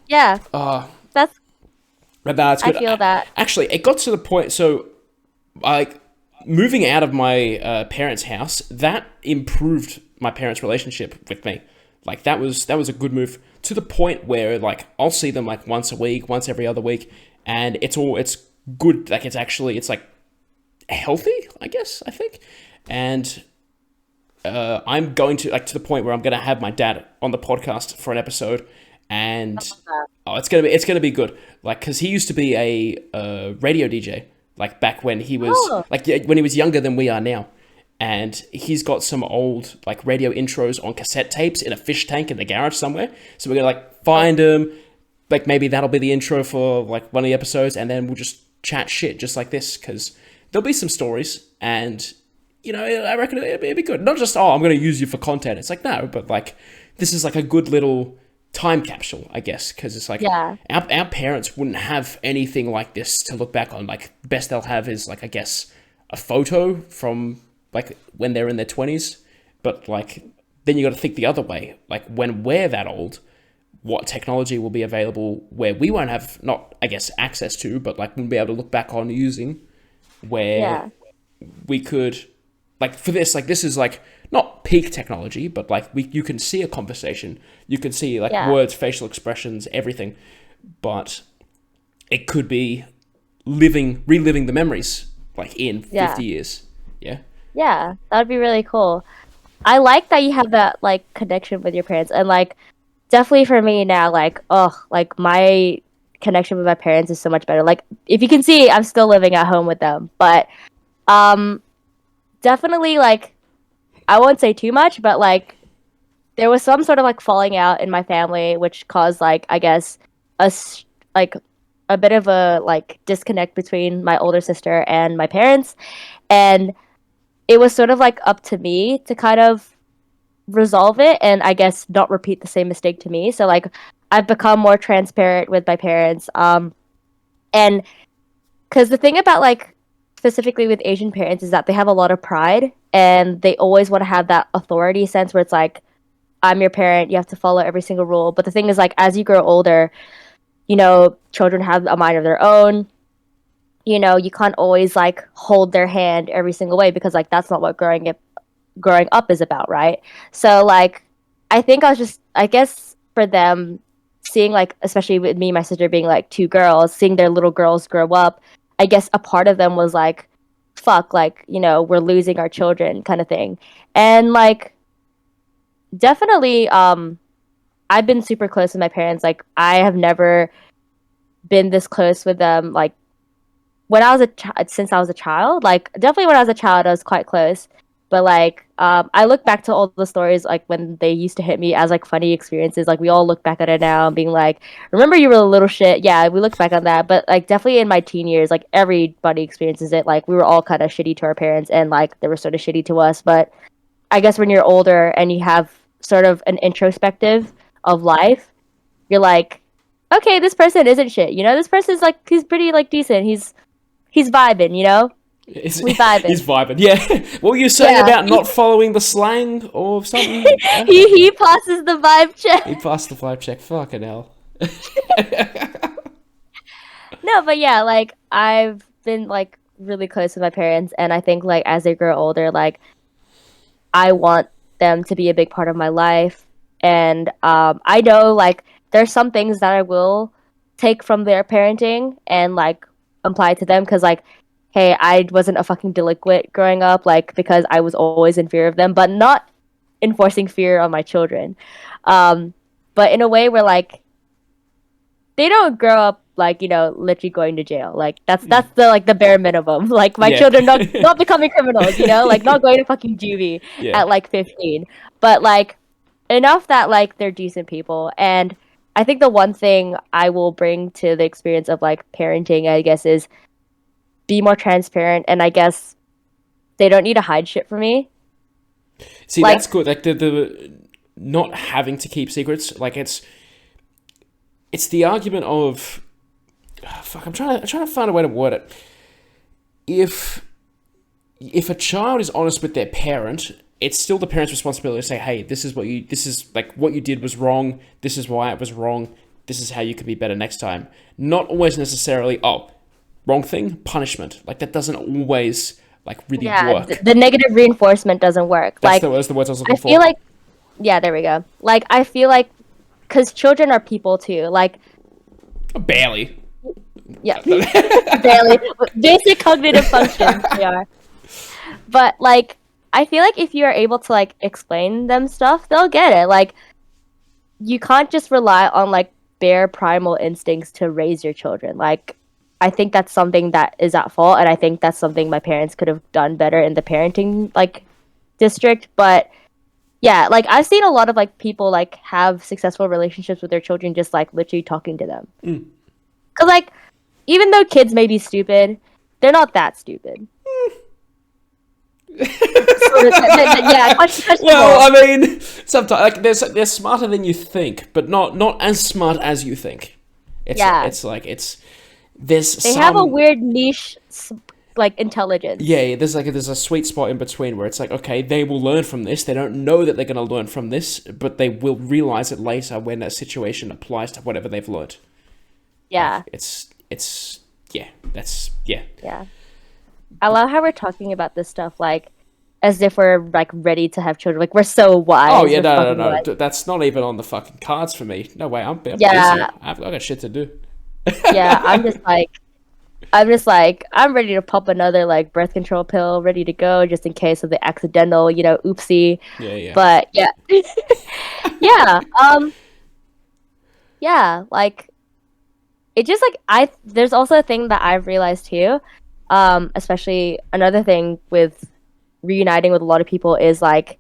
Yeah. That's... But no, it's good. I feel that. Actually, it got to the point, so, like, moving out of my parents' house, that improved my parents' relationship with me. Like, that was a good move, to the point where, like, I'll see them, like, once a week, once every other week, and it's good, like, it's like, healthy, I guess, I think. And I'm going to, like, to the point where I'm going to have my dad on the podcast for an episode, and it's gonna be good, like, because he used to be a radio DJ, like, back when he was like, when he was younger than we are now, and he's got some old, like, radio intros on cassette tapes in a fish tank in the garage somewhere. So we're gonna, like, find him, like, maybe that'll be the intro for, like, one of the episodes, and then we'll just chat shit just like this, because there'll be some stories, and, you know, I reckon it'd be good. Not just, I'm going to use you for content. It's like, no, but, like, this is, like, a good little time capsule, I guess, because it's like, our parents wouldn't have anything like this to look back on. Like, best they'll have is, like, I guess, a photo from, like, when they're in their 20s. But, like, then you got to think the other way. Like, when we're that old, what technology will be available where we won't have, not, I guess, access to, but, like, we'll be able to look back on using, where we could, like, for this, like, this is, like, not peak technology, but, like, you can see a conversation, you can see, like, words, facial expressions, everything, but it could be reliving the memories, like, in 50 years. Yeah, that would be really cool. I like that you have that, like, connection with your parents, and, like, definitely for me now, like, like, my connection with my parents is so much better. Like, if you can see, I'm still living at home with them, but definitely, like, I won't say too much, but, like, there was some sort of, like, falling out in my family, which caused, like, I guess, like, a bit of a, like, disconnect between my older sister and my parents, and it was sort of, like, up to me to kind of resolve it, and I guess not repeat the same mistake to me. So, like, I've become more transparent with my parents, and because the thing about, like, specifically with Asian parents is that they have a lot of pride, and they always want to have that authority sense where it's like, I'm your parent, you have to follow every single rule. But the thing is, like, as you grow older, you know, children have a mind of their own. You know, you can't always, like, hold their hand every single way, because, like, that's not what growing up is about, right? So, like, I think I guess for them, seeing, like, especially with me and my sister being, like, two girls, seeing their little girls grow up, I guess a part of them was like, fuck, like, you know, we're losing our children kind of thing. And, like, definitely, I've been super close with my parents. Like, I have never been this close with them, like, when I was since I was a child. Like, definitely when I was a child, I was quite close. But, like, I look back to all the stories, like, when they used to hit me as, like, funny experiences. Like, we all look back at it now and being like, remember you were a little shit? Yeah, we look back on that. But, like, definitely in my teen years, like, everybody experiences it. Like, we were all kind of shitty to our parents, and, like, they were sort of shitty to us. But I guess when you're older and you have sort of an introspective of life, you're like, okay, this person isn't shit. You know, this person's, like, he's pretty, like, decent. He's vibing, you know? We vibing. He's vibing, yeah. What were you saying about not following the slang or something? he passes the vibe check. He passed the vibe check. Fucking hell. No, but yeah, like, I've been, like, really close with my parents, and I think, like, as they grow older, like, I want them to be a big part of my life, and I know, like, there's some things that I will take from their parenting and, like, apply to them, because, like, hey, I wasn't a fucking delinquent growing up, like, because I was always in fear of them, but not enforcing fear on my children. But in a way where, like, they don't grow up, like, you know, literally going to jail. Like, that's the, like, the bare minimum. Like, my children not becoming criminals, you know, like, not going to fucking juvie at, like, 15. But, like, enough that, like, they're decent people. And I think the one thing I will bring to the experience of, like, parenting, I guess, is be more transparent, and I guess they don't need to hide shit from me. See, like, that's good. Like, the not having to keep secrets. Like, it's the argument of, fuck, I'm trying to find a way to word it. If a child is honest with their parent, it's still the parent's responsibility to say, hey, this is what you did was wrong. This is why it was wrong. This is how you could be better next time. Not always necessarily, wrong thing, punishment. Like, that doesn't always, like, really work. The negative reinforcement doesn't work. That's the words I was looking for. I feel like, yeah, there we go. Like, I feel like, because children are people too. Like, barely. Yeah, barely. Basic cognitive functions, they are. But, like, I feel like if you're able to, like, explain them stuff, they'll get it. Like, you can't just rely on, like, bare primal instincts to raise your children. Like, I think that's something that is at fault, and I think that's something my parents could have done better in the parenting, like, district. But, yeah, like, I've seen a lot of, like, people, like, have successful relationships with their children just, like, literally talking to them. Because, like, even though kids may be stupid, they're not that stupid. Yeah, well, I mean, sometimes like they're smarter than you think, but not as smart as you think. They have a weird niche, like, intelligence. Yeah, there's a sweet spot in between where it's like, okay, they will learn from this. They don't know that they're going to learn from this, but they will realize it later when a situation applies to whatever they've learned. Yeah, Yeah. I love how we're talking about this stuff, like, as if we're, like, ready to have children. Like, we're so wise. Oh, yeah, no. That's not even on the fucking cards for me. No way, I'm busy. I've got shit to do. Yeah, I'm ready to pop another, like, birth control pill, ready to go, just in case of the accidental, oopsie. Yeah. But, yeah. Yeah, like, it just, like, there's also a thing that I've realized, too. Especially another thing with reuniting with a lot of people is, like,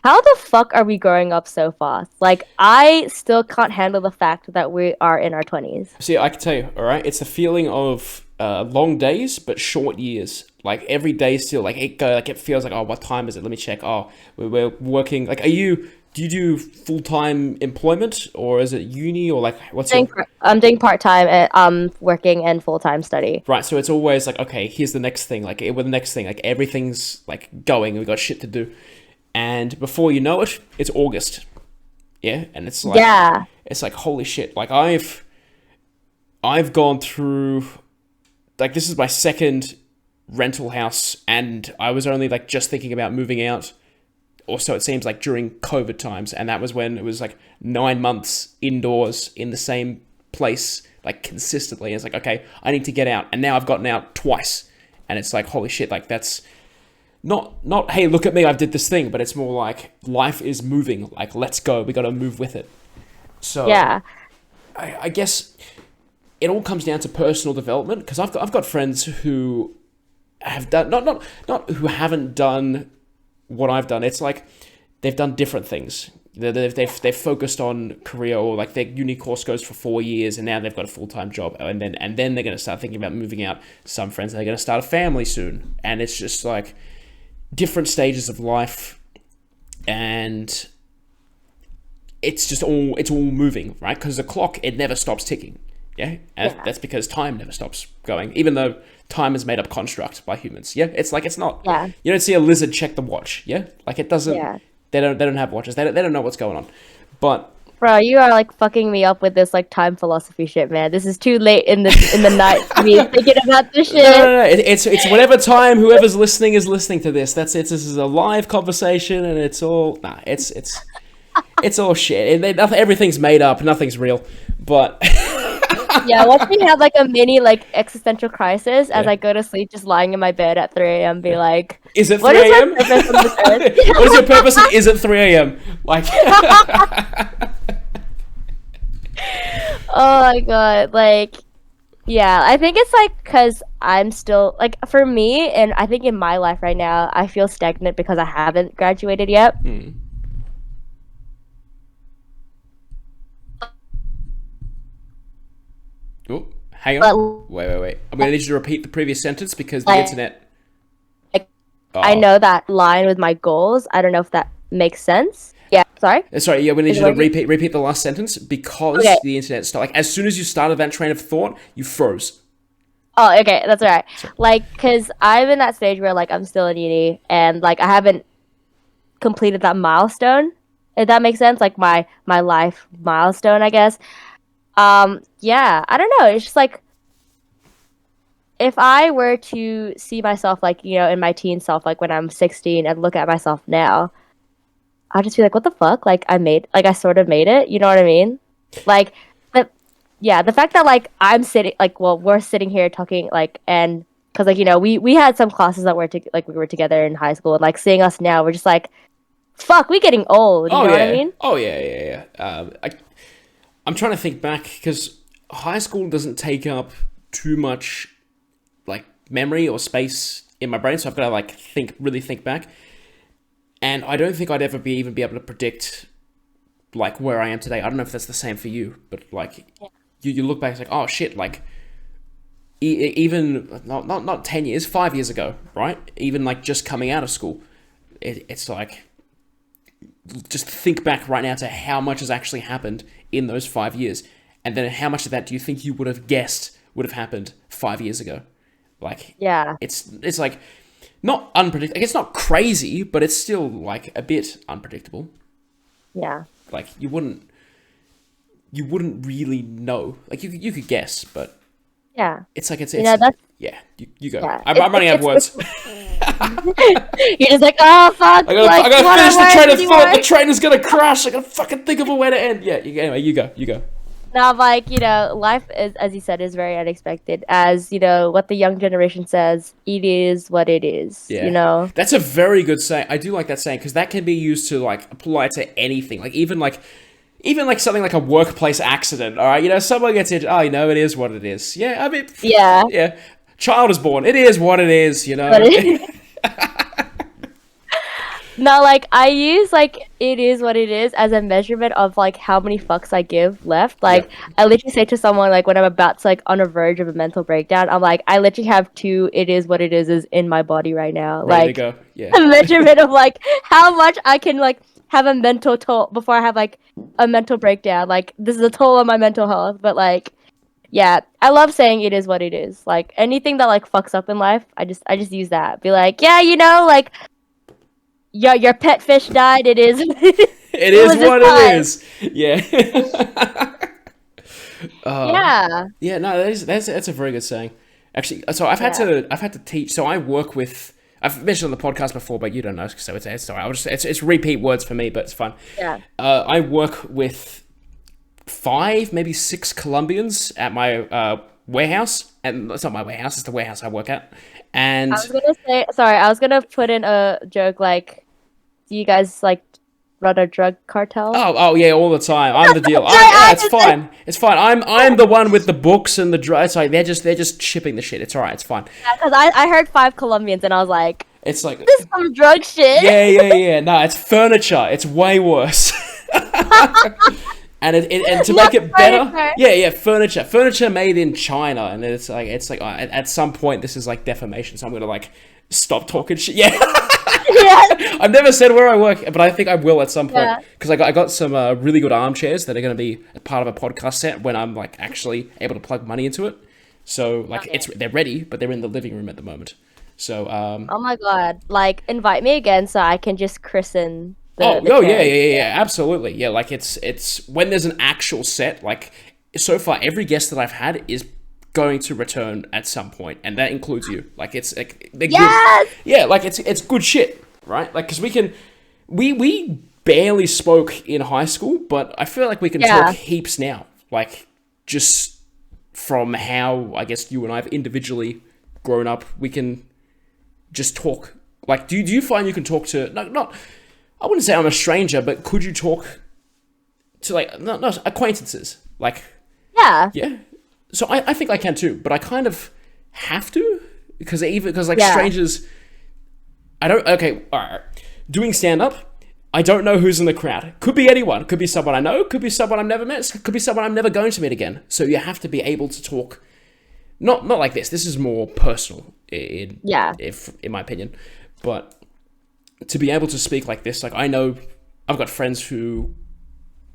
how the fuck are we growing up so fast? Like, I still can't handle the fact that we are in our 20s. See, I can tell you, all right? It's a feeling of long days, but short years. Like, every day still, like, it feels like, what time is it? Let me check. We're working. Like, do you do full-time employment, or is it uni, or, like, I'm doing part-time, and working and full-time study. Right, so it's always like, okay, here's the next thing. Like, with the next thing, like, everything's, like, going. We've got shit to do. And before you know it, it's August. Yeah, and it's like... Yeah. It's like, holy shit. Like, I've gone through... Like, this is my second rental house, and I was only, like, just thinking about moving out. Also, it seems like during COVID times, and that was when it was like 9 months indoors in the same place, like, consistently. It's like, okay, I need to get out, and now I've gotten out twice, and it's like, holy shit, like, that's not hey, look at me, I've did this thing, but it's more like life is moving, like, let's go, we got to move with it. So yeah, I guess it all comes down to personal development, because I've got friends who have done not who haven't done what I've done. It's like they've done different things. They've focused on career, or like their uni course goes for 4 years, and now they've got a full-time job, and then they're going to start thinking about moving out. Some friends, they're going to start a family soon, and it's just like different stages of life, and it's all moving, right? Because the clock, it never stops ticking. Yeah, and that's because time never stops going, even though time is made up construct by humans. Yeah, it's like, it's not. Yeah. You don't see a lizard check the watch. Yeah, like, it doesn't. Yeah. They don't have watches. They don't know what's going on. But bro, you are, like, fucking me up with this, like, time philosophy shit, man. This is too late in the night to be thinking about this shit. No. It's whatever time whoever's listening is listening to this. That's it. This is a live conversation, and it's all it's all shit. Everything's made up. Nothing's real. But. Yeah, watch me have, like, a mini, like, existential crisis as I go to sleep, just lying in my bed at 3 a.m. Be like, is it 3 a.m.? What is your purpose? Is it 3 a.m.? Like, oh my god, like, yeah, I think it's, like, because I'm still, like, for me, and I think in my life right now, I feel stagnant because I haven't graduated yet. Oh, hang on. Wait. I'm going to need you to repeat the previous sentence because the internet... I know that line with my goals. I don't know if that makes sense. Yeah, sorry? Sorry, yeah, we need Is you it to repeat the last sentence because Okay. the internet started. Like, as soon as you started that train of thought, you froze. Oh, okay, that's all right. Sorry. Like, cause I'm in that stage where like I'm still in uni and like I haven't completed that milestone. If that makes sense, like my life milestone, I guess. Yeah, I don't know. It's just like if I were to see myself like in my teen self, like when I'm 16, and look at myself now, I'll just be like, what the fuck? Like I sort of made it. You know what I mean? Like the yeah, the fact that like I'm sitting like well, we're sitting here talking like and because like we had some classes that we were together in high school and like seeing us now, we're just like, fuck, we getting old. You Oh know what I yeah. mean? Oh yeah. I'm trying to think back because high school doesn't take up too much like memory or space in my brain, so I've got to like really think back. And I don't think I'd ever even be able to predict like where I am today. I don't know if that's the same for you, but like you look back, it's like, oh shit, like even not 10 years, 5 years ago, right? Even like just coming out of school, it's like just think back right now to how much has actually happened in those 5 years, and then how much of that do you think you would have guessed would have happened 5 years ago? Like, Yeah. it's like not unpredictable. It's not crazy, but it's still like a bit unpredictable. Yeah. Like you wouldn't really know. Like you could guess, but Yeah. it's like it's That's yeah. You go. yeah. I'm running out of words. You're just like, oh fuck. I gotta finish the train of thought. The train is gonna crash. I gotta fucking think of a way to end. Yeah. Anyway, you go. Now, like, life is, as you said, is very unexpected. As, what the young generation says, it is what it is, Yeah. That's a very good saying. I do like that saying because that can be used to, like, apply to anything. Like, even something like a workplace accident, all right? Someone gets injured. Oh, it is what it is. Yeah, I mean... Yeah. Yeah. Child is born. It is what it is, No, like, I use, like, it is what it is as a measurement of, like, how many fucks I give left. Like, Yep. I literally say to someone, like, when I'm about to, like, on a verge of a mental breakdown, I'm like, I literally have 2 it is what it is in my body right now. Ready Like, to go. Yeah. a measurement of, like, how much I can, like, have a mental toll before I have, like, a mental breakdown. Like, this is a toll on my mental health. But, like, yeah, I love saying it is what it is. Like, anything that, like, fucks up in life, I just use that. Be like, yeah, like... Your pet fish died. It is. It is what it is. Yeah. Yeah. Yeah. No, that's a very good saying. Actually, so I've had to teach. So I work with. I've mentioned on the podcast before, but you don't know, so it's alright. It's repeat words for me, but it's fun. Yeah. I work with 5, maybe 6 Colombians at my warehouse, and it's not my warehouse; it's the warehouse I work at. And I was gonna put in a joke like, do you guys like run a drug cartel? Oh yeah, all the time. I'm the deal. It's fine. It's fine. I'm the one with the books and the drugs. Like they're just shipping the shit. It's alright. It's fine. Because I heard 5 Colombians and I was like, it's like this is some drug shit. Yeah. No, it's furniture. It's way worse. And to make it better, yeah, furniture made in China, and it's like at some point this is like defamation, so I'm gonna like stop talking shit. Yeah, yeah. I've never said where I work, but I think I will at some point because I got some really good armchairs that are gonna be a part of a podcast set when I'm like actually able to plug money into it. So like they're ready, but they're in the living room at the moment. So oh my god, like invite me again so I can just christen. Yeah, absolutely. Yeah, like it's when there's an actual set, like so far every guest that I've had is going to return at some point, and that includes you. Like it's like they're good. Yeah, like it's good shit, right? Like cuz we barely spoke in high school, but I feel like we can talk heaps now. Like just from how I guess you and I have individually grown up, we can just talk. Like do you find you can talk to not I wouldn't say I'm a stranger, but could you talk to like not acquaintances? Like yeah. So I think I can too, but I kind of have to because strangers. I don't. Okay, all right. Doing stand up, I don't know who's in the crowd. Could be anyone. Could be someone I know. Could be someone I've never met. Could be someone I'm never going to meet again. So you have to be able to talk. Not like this. This is more personal. In my opinion, but. To be able to speak like this, like I know I've got friends who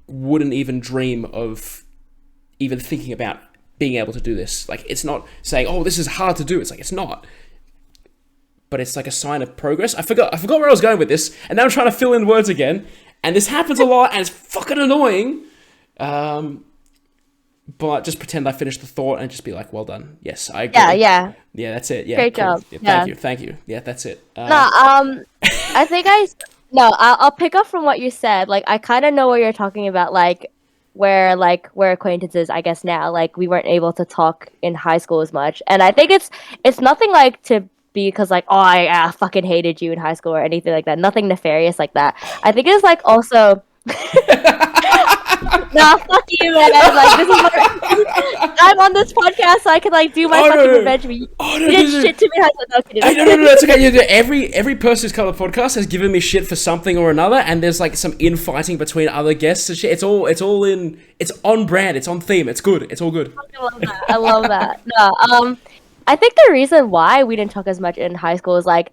wouldn't even dream of even thinking about being able to do this. Like, it's not saying, oh, this is hard to do. It's like, it's not. But it's like a sign of progress. I forgot where I was going with this, and now I'm trying to fill in words again. And this happens a lot, and it's fucking annoying. But just pretend I finished the thought and just be like, well done. Yes, I agree. Yeah. Yeah, that's it. Yeah, Great cool. job. Yeah, thank you. Yeah, that's it. I think I'll pick up from what you said. Like, I kind of know what you're talking about. Like, where we're acquaintances, I guess now. Like, we weren't able to talk in high school as much, and I think it's nothing like to be because like, oh, I fucking hated you in high school or anything like that. Nothing nefarious like that. I think it's like also. Nah, fuck you, man. Like, this is I'm on this podcast, so I can like do my fucking revenge. You did shit to me. No, it's okay. Every person who's come on the podcast has given me shit for something or another, and there's like some infighting between other guests and shit. It's on brand. It's on theme. It's good. It's all good. I love that. No, I think the reason why we didn't talk as much in high school is like,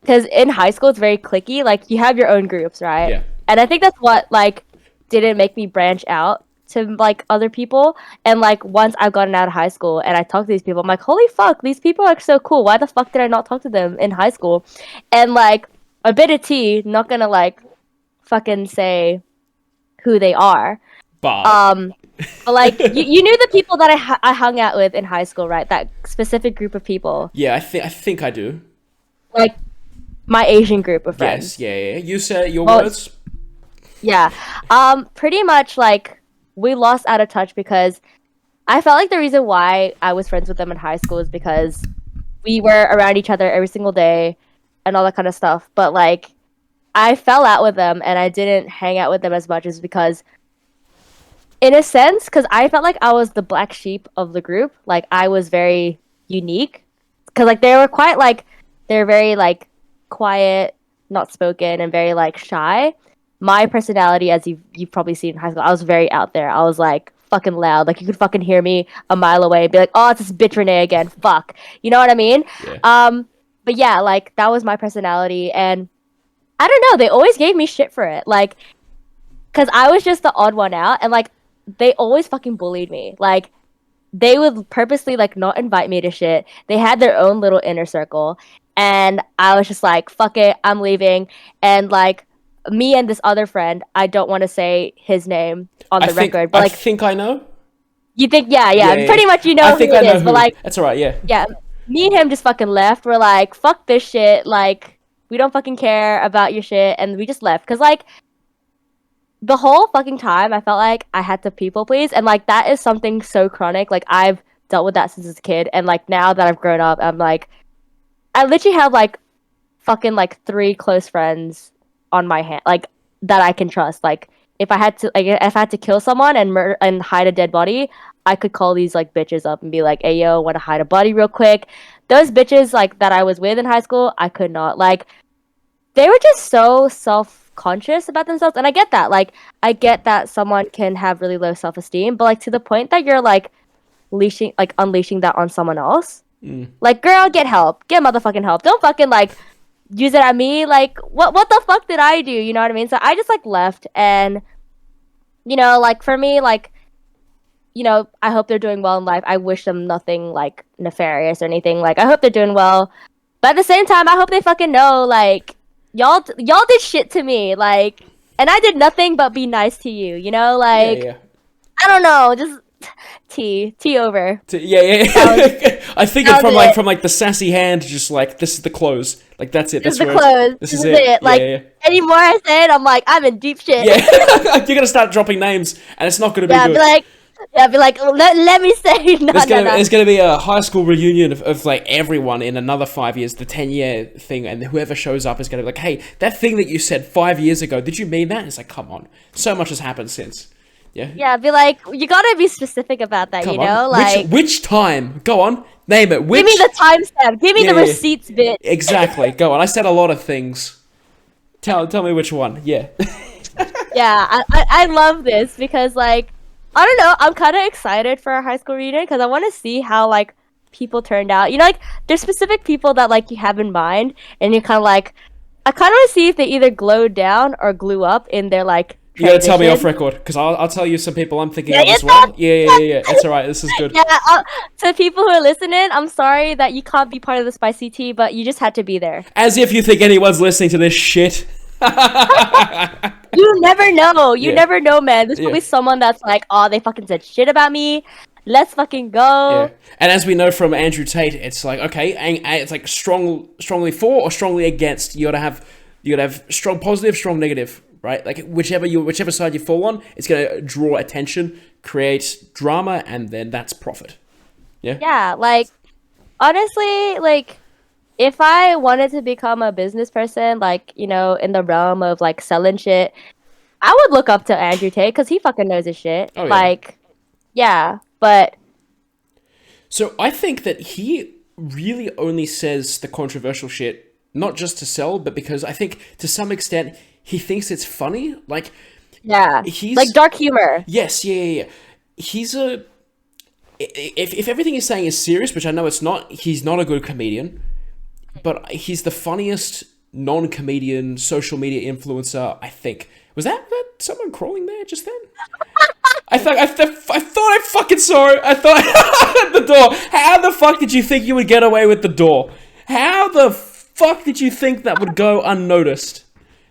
because in high school it's very cliquey. Like, you have your own groups, right? Yeah. And I think that's what like didn't make me branch out to like other people. And like once I've gotten out of high school and I talk to these people, I'm like, holy fuck, these people are so cool. Why the fuck did I not talk to them in high school? And like a bit of tea, not gonna like fucking say who they are. But like you knew the people that I hung out with in high school, right? That specific group of people. Yeah, I think I do. Like my Asian group of friends. Yes, yeah. You said your words. Yeah. Pretty much like we lost out of touch because I felt like the reason why I was friends with them in high school is because we were around each other every single day and all that kind of stuff. But like I fell out with them and I didn't hang out with them as much is because in a sense, because I felt like I was the black sheep of the group. Like I was very unique because like they're very like quiet, not spoken, and very like shy. My personality, as you've probably seen in high school, I was very out there. I was like fucking loud. Like you could fucking hear me a mile away and be like, oh, it's this bitch Renee again. Fuck. You know what I mean? Yeah. But yeah, like that was my personality. And I don't know, they always gave me shit for it. Like, because I was just the odd one out. And like, they always fucking bullied me. Like, they would purposely like not invite me to shit. They had their own little inner circle. And I was just like, fuck it, I'm leaving. And like, me and this other friend, I don't want to say his name on the record, but like, I think I know. You think, yeah. Pretty much, you know who it is. But like, that's alright, yeah. Yeah, me and him just fucking left. We're like, fuck this shit. Like, we don't fucking care about your shit, and we just left. Cause like, the whole fucking time, I felt like I had to people please, and like that is something so chronic. Like I've dealt with that since as a kid, and like now that I've grown up, I'm like, I literally have like, fucking like 3 close friends on my hand, like that I can trust. Like if I had to kill someone and hide a dead body, I could call these like bitches up and be like, hey yo, want to hide a body real quick. Those bitches like that I was with in high school, I could not. Like they were just so self-conscious about themselves, and I get that. Like I get that someone can have really low self-esteem, but like to the point that you're like unleashing that on someone else. Like girl, get help, get motherfucking help. Don't fucking like use it at me. Like what the fuck did I do? You know what I mean? So I just like left, and you know, like for me, like, you know, I hope they're doing well in life. I wish them nothing like nefarious or anything. Like I hope they're doing well, but at the same time, I hope they fucking know like y'all did shit to me, like, and I did nothing but be nice to you. You know, like yeah. I don't know, just tea over. Yeah. I think it from like the sassy hand, just like this is the close. Like that's it. This is it. Like any more I say it, I'm like I'm in deep shit. Yeah, you're gonna start dropping names, and it's not gonna be good. Be like, let me say no. There's gonna be a high school reunion of like everyone in another 5 years, the 10-year thing, and whoever shows up is gonna be like, hey, that thing that you said 5 years ago, did you mean that? And it's like, come on, so much has happened since. Yeah, be like, you gotta be specific about that, come you know? On. Like which time? Go on, name it. Give me the timestamp. Give me the receipts, bitch. Exactly. Go on. I said a lot of things. Tell me which one. Yeah. Yeah, I love this because like I don't know, I'm kind of excited for our high school reunion because I want to see how like people turned out. You know, like there's specific people that like you have in mind, and you're kind of like, I kind of want to see if they either glowed down or glue up in their like. You gotta tell me off record, because I'll tell you some people I'm thinking of as well. Yeah. That's alright, this is good. Yeah, to people who are listening, I'm sorry that you can't be part of the spicy tea, but you just had to be there. As if you think anyone's listening to this shit. You never know. You never know, man. There's probably someone that's like, oh, they fucking said shit about me. Let's fucking go. Yeah. And as we know from Andrew Tate, it's like, okay, it's like strongly for or strongly against. You gotta have strong positive, strong negative. Right, like whichever side you fall on, it's gonna draw attention, create drama, and then that's profit. Yeah. Yeah, like honestly, like if I wanted to become a business person, like in the realm of like selling shit, I would look up to Andrew Tate because he fucking knows his shit. Oh, yeah. Like, yeah, but so I think that he really only says the controversial shit not just to sell, but because I think to some extent he thinks it's funny. Like, yeah, he's like dark humor. Yes, yeah. He's if everything he's saying is serious, which I know it's not, he's not a good comedian, but he's the funniest non-comedian social media influencer, I think. Was that someone crawling there just then? I thought I fucking saw it. I thought the door. How the fuck did you think you would get away with the door? How the fuck did you think that would go unnoticed?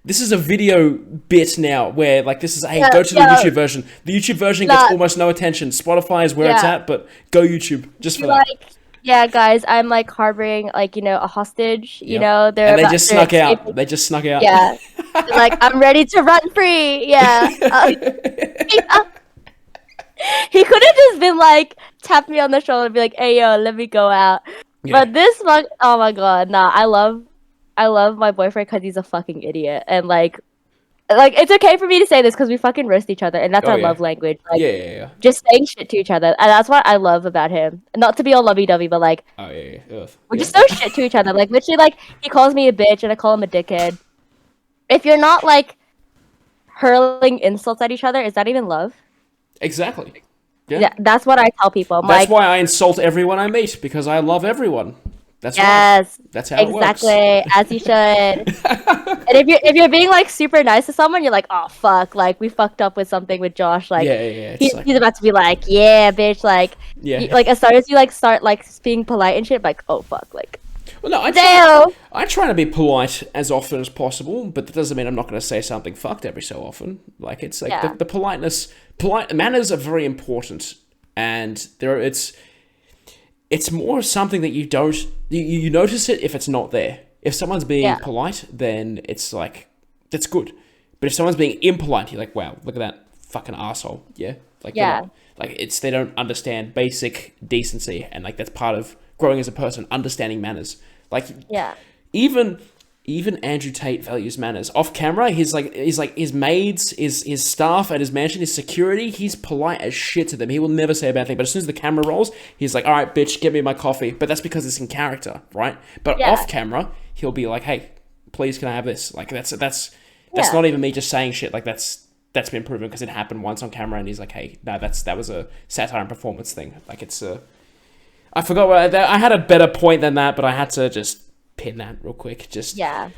This is a video bit now where, like, this is, hey, go to the YouTube version. The YouTube version gets almost no attention. Spotify is where it's at, but go YouTube just for that. Yeah, guys, I'm, like, harboring, like, a hostage, you know? And they just snuck out. They just snuck out. Yeah. Like, I'm ready to run free. Yeah. He could have just been, like, tapped me on the shoulder and be like, hey, yo, let me go out. Yeah. But this one, oh, my God. Nah, I love my boyfriend because he's a fucking idiot. And, like, it's okay for me to say this because we fucking roast each other. And that's our love language. Like, yeah. Just saying shit to each other. And that's what I love about him. Not to be all lovey-dovey, but, like, we're just so shit to each other. Like, literally, like, he calls me a bitch and I call him a dickhead. If you're not, like, hurling insults at each other, is that even love? Exactly. Yeah, that's what I tell people. That's why I insult everyone I meet, because I love everyone. That's right. That's how it works. Exactly, as you should. And if you're being like super nice to someone, you're like, oh fuck, like we fucked up with something with Josh. Like, he's about to be like, yeah, bitch, like, like as soon as you like start like being polite and shit, like, oh fuck, like. Well, no, I try to be polite as often as possible, but that doesn't mean I'm not going to say something fucked every so often. Like, it's like the politeness, manners are very important, and it's more something that you notice it if it's not there. If someone's being polite, then it's like, that's good. But if someone's being impolite, you're like, wow, look at that fucking asshole. Yeah, like they don't understand basic decency, and like that's part of growing as a person, understanding manners. Like, even Andrew Tate values manners. Off camera, he's like his maids, his staff at his mansion, his security, he's polite as shit to them. He will never say a bad thing. But as soon as the camera rolls, he's like, all right, bitch, get me my coffee. But that's because it's in character, right? But off camera, he'll be like, hey, please, can I have this? Like, that's not even me just saying shit. Like, that's been proven because it happened once on camera, and he's like, hey, no, that was a satire and performance thing. Like, it's I forgot what I had a better point than that, but I had to just pin that real quick. All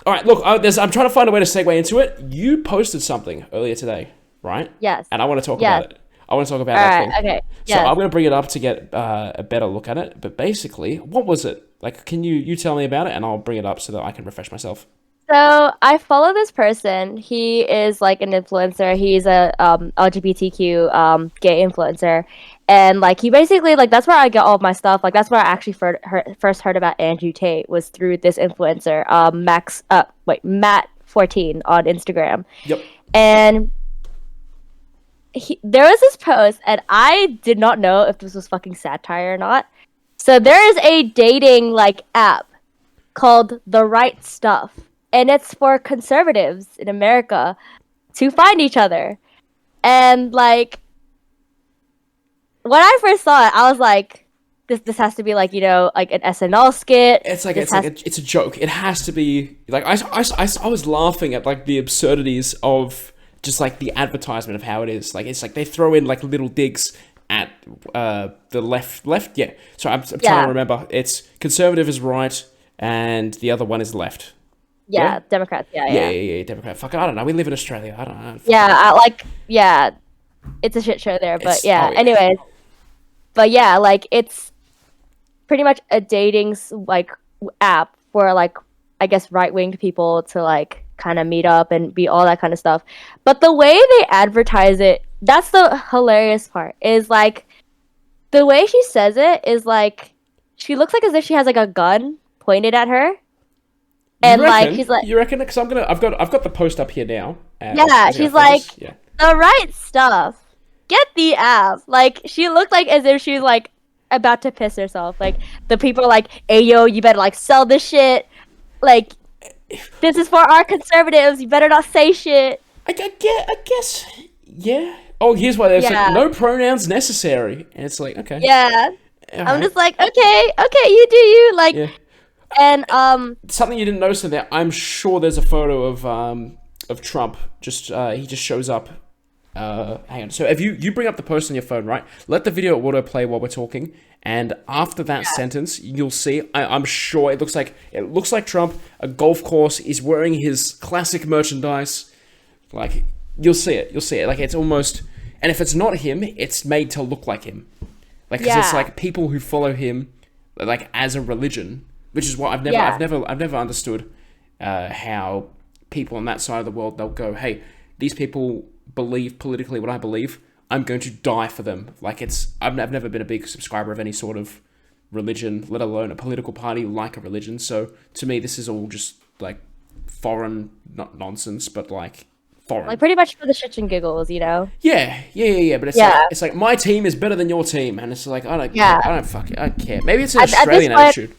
right, look, I'm trying to find a way to segue into it. You posted something earlier today, right? Yes. And I want to talk about it. I want to talk about that thing. Okay. So I'm going to bring it up to get a better look at it. But basically, what was it? Like, can you tell me about it, and I'll bring it up so that I can refresh myself. So I follow this person. He is like an influencer. He's a LGBTQ gay influencer, and like he basically like that's where I get all of my stuff. Like that's where I actually first heard about Andrew Tate was through this influencer, Matt14 on Instagram. Yep. And there was this post, and I did not know if this was fucking satire or not. So there is a dating like app called The Right Stuff. And it's for conservatives in America to find each other. And, like, when I first saw it, I was like, this has to be, like, like an SNL skit. It's like, it's a joke. It has to be, like, I was laughing at, like, the absurdities of just, like, the advertisement of how it is. Like, it's like they throw in, like, little digs at the left, yeah. So I'm trying to remember. It's conservative is right, and the other one is left. Yeah, Democrats. Yeah, Democrat. Fuck, I don't know. We live in Australia. I don't know. Yeah, it's a shit show there. But anyways. But yeah, like it's pretty much a dating like app for like I guess right-winged people to like kind of meet up and be all that kind of stuff. But the way they advertise it, that's the hilarious part. Is like the way she says it is like she looks like as if she has like a gun pointed at her. And like she's like, you reckon? Because I've got the post up here now. She's like, the right stuff. Get the app. Like she looked like as if she was like about to piss herself. Like the people are like, "Hey yo, you better like sell this shit. Like this is for our conservatives. You better not say shit." I guess. Yeah. Oh, here's why there's like no pronouns necessary, and it's like okay. Yeah. I'm just like okay, you do you like. Yeah. And something you didn't notice in there. I'm sure there's a photo of Trump. Just he just shows up. Hang on. So if you bring up the post on your phone, right? Let the video autoplay while we're talking, and after that sentence, you'll see. I'm sure it looks like Trump. A golf course. He's wearing his classic merchandise. Like you'll see it. Like it's almost. And if it's not him, it's made to look like him. Like because it's like people who follow him, like as a religion. Which is what I've never understood how people on that side of the world, they'll go, hey, these people believe politically what I believe. I'm going to die for them. Like I've never been a big subscriber of any sort of religion, let alone a political party like a religion. So to me, this is all just like foreign, not nonsense, but like foreign. Like pretty much for the shits and giggles, you know? Yeah. But it's like my team is better than your team, and it's like I don't care. Maybe it's an Australian attitude.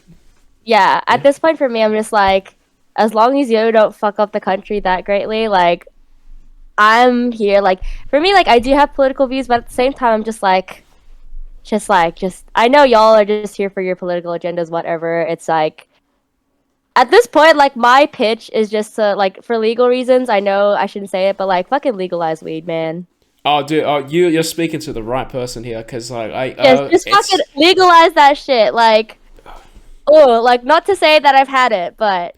Yeah, at this point for me, I'm just like, as long as you don't fuck up the country that greatly, like, I'm here. Like, for me, like, I do have political views, but at the same time, I'm just like, I know y'all are just here for your political agendas, whatever. It's like, at this point, like, my pitch is just to, like, for legal reasons, I know I shouldn't say it, but, like, fucking legalize weed, man. Oh, dude, you're speaking to the right person here, because, like, just fucking legalize that shit, like... Oh, like, not to say that I've had it, but...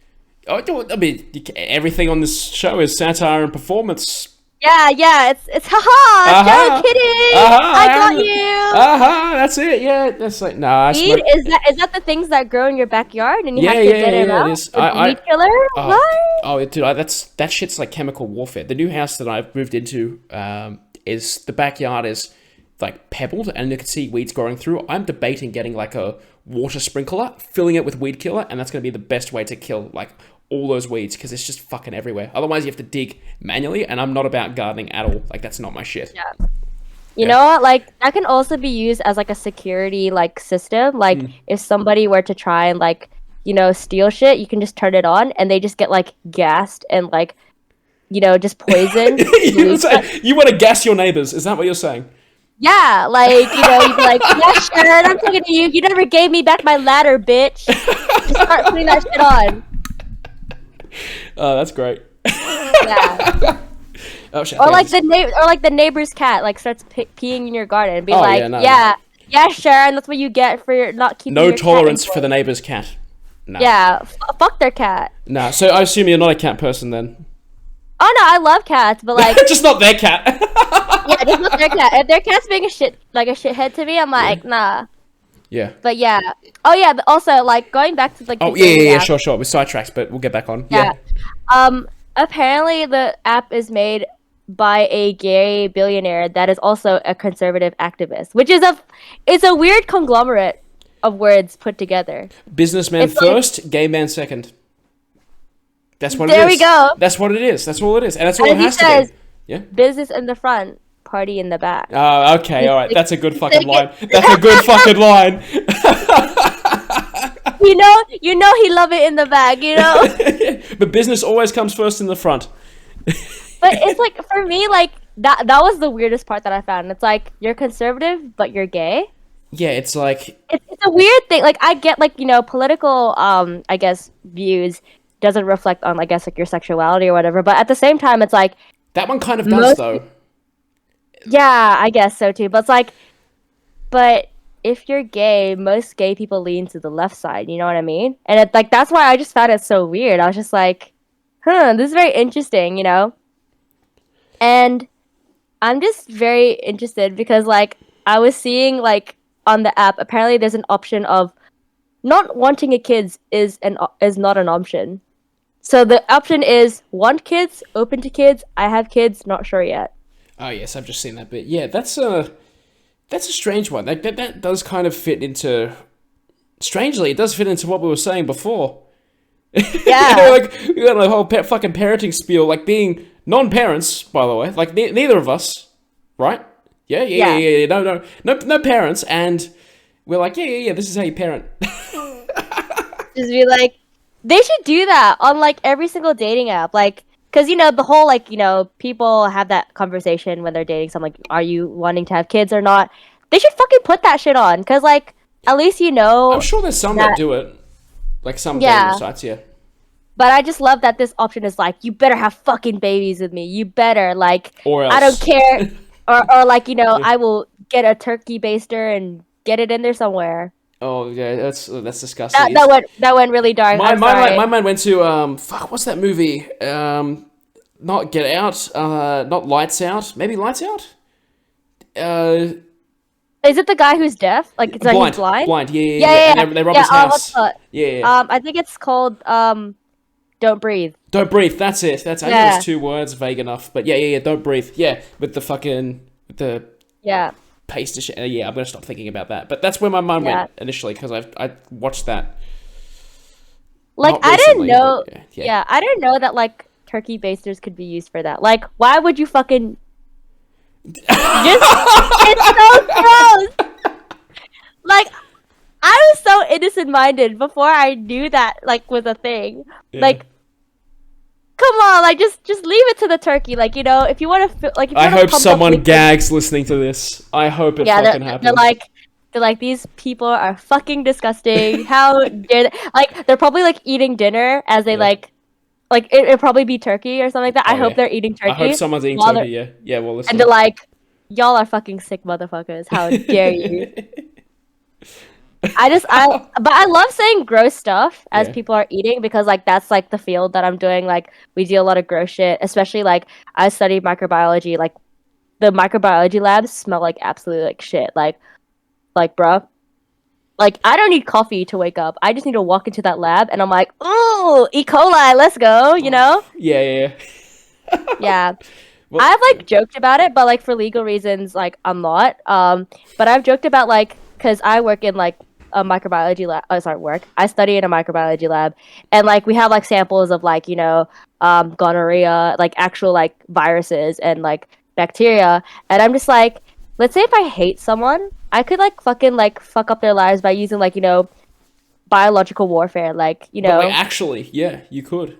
Oh, I mean, everything on this show is satire and performance. Yeah, it's haha, kidding, I got you. That's it, yeah, that's like, nah. Weed, is that the things that grow in your backyard and you have to get it out? It is. Weed killer? What? Dude, that shit's like chemical warfare. The new house that I've moved into, is, the backyard is, like, pebbled, and you can see weeds growing through. I'm debating getting, like, a water sprinkler, filling it with weed killer, and that's going to be the best way to kill, like, all those weeds, because it's just fucking everywhere. Otherwise, you have to dig manually, and I'm not about gardening at all. Like, that's not my shit. Yeah. You know what? Like, that can also be used as, like, a security, like, system. Like, if somebody were to try and, like, you know, steal shit, you can just turn it on, and they just get, like, gassed and, like, you know, just poisoned. You want to gas your neighbors, is that what you're saying? Yeah, like, you know, you'd be like, yeah, sure, I'm talking to you. You never gave me back my ladder, bitch. Just start putting that shit on. Oh, that's great. Yeah. Oh, shit, or like the neighbor's cat, like, starts peeing in your garden and be yeah, sure, and that's what you get for your not keeping no your tolerance for the neighbor's cat. No. Yeah, fuck their cat. Nah, so I assume you're not a cat person then. Oh no, I love cats, but like just not their cat. Yeah, just not their cat. If their cat's being a shithead to me, I'm like, nah. Yeah. But yeah. Oh yeah, but also like going back to like sure. We sidetracked, but we'll get back on. Yeah. Apparently the app is made by a gay billionaire that is also a conservative activist, which is a weird conglomerate of words put together. Businessman first, gay man second. That's what it is. There we go. That's what it is. That's all it is. And that's all it has to be. Yeah. Business in the front, party in the back. Oh, okay. All right. That's a good fucking line. That's a good fucking line. You know he love it in the back, you know? But business always comes first in the front. But it's like, for me, like, that was the weirdest part that I found. It's like, you're conservative, but you're gay. Yeah, it's like... It's a weird thing. Like, I get, like, you know, political, I guess, views doesn't reflect on, I guess, like, your sexuality or whatever. But at the same time, it's like... That one kind of does, though. Yeah, I guess so, too. But it's like... But if you're gay, most gay people lean to the left side. You know what I mean? And like that's why I just found it so weird. I was just like, this is very interesting, you know. And I'm just very interested because like I was seeing like on the app, apparently there's an option of not wanting a kids is not an option. So the option is want kids, open to kids, I have kids, not sure yet. Oh yes, I've just seen that bit. Yeah, that's a strange one. That does kind of fit into. Strangely, it does fit into what we were saying before. Yeah. Like we got a whole fucking parenting spiel, like being non-parents, by the way. Like neither of us, right? Yeah. No parents, and we're like, yeah. This is how you parent. Just be like, they should do that on like every single dating app, like, because you know the whole like people have that conversation when they're dating someone, like, are you wanting to have kids or not? They should fucking put that shit on, because like at least I'm sure there's some that do it, like some dating sites, yeah. But I just love that this option is like, you better have fucking babies with me. You better, like, or else. I don't care, or like I will get a turkey baster and get it in there somewhere. Oh yeah, that's disgusting. That went really dark. My mind went to what's that movie? Not Get Out, not Lights Out. Maybe Lights Out. Is it the guy who's deaf? Like it's like he's blind. Blind, yeah. And they rob his house. Yeah. I think it's called Don't Breathe. Don't Breathe. That's it. I think it was 2 words, vague enough. But yeah. Don't Breathe. Yeah, with the paste. Yeah, I'm gonna stop thinking about that. But that's where my mind went initially because I watched that. Like I didn't know. Yeah, I didn't know that like turkey basters could be used for that. Like, why would you fucking? It's so gross. Like, I was so innocent-minded before I knew that like was a thing. Yeah. Like, come on, like just leave it to the turkey. Like if you want to like. If you I hope someone gags listening to this. I hope it fucking happens. They're like these people are fucking disgusting. How dare they? Like they're probably like eating dinner as they like it'd probably be turkey or something like that. I hope they're eting turkey. I hope someone's eating turkey. Yeah. Well, listen. And they're like, y'all are fucking sick motherfuckers. How dare you? But I love saying gross stuff as people are eating because like that's like the field that I'm doing. Like we do a lot of gross shit, especially like I study microbiology. Like the microbiology labs smell like absolutely like shit. Like bro, like I don't need coffee to wake up. I just need to walk into that lab and I'm like, ooh, E. coli, let's go. You know? Yeah. Yeah. Well, I've like joked about it, but like for legal reasons, like I'm not. But I've joked about like because I work in like a microbiology lab. I study in a microbiology lab, and like we have like samples of like gonorrhea, like actual like viruses and like bacteria, and I'm just like, let's say if I hate someone, I could like fucking like fuck up their lives by using like biological warfare, like But, like, actually, yeah, you could.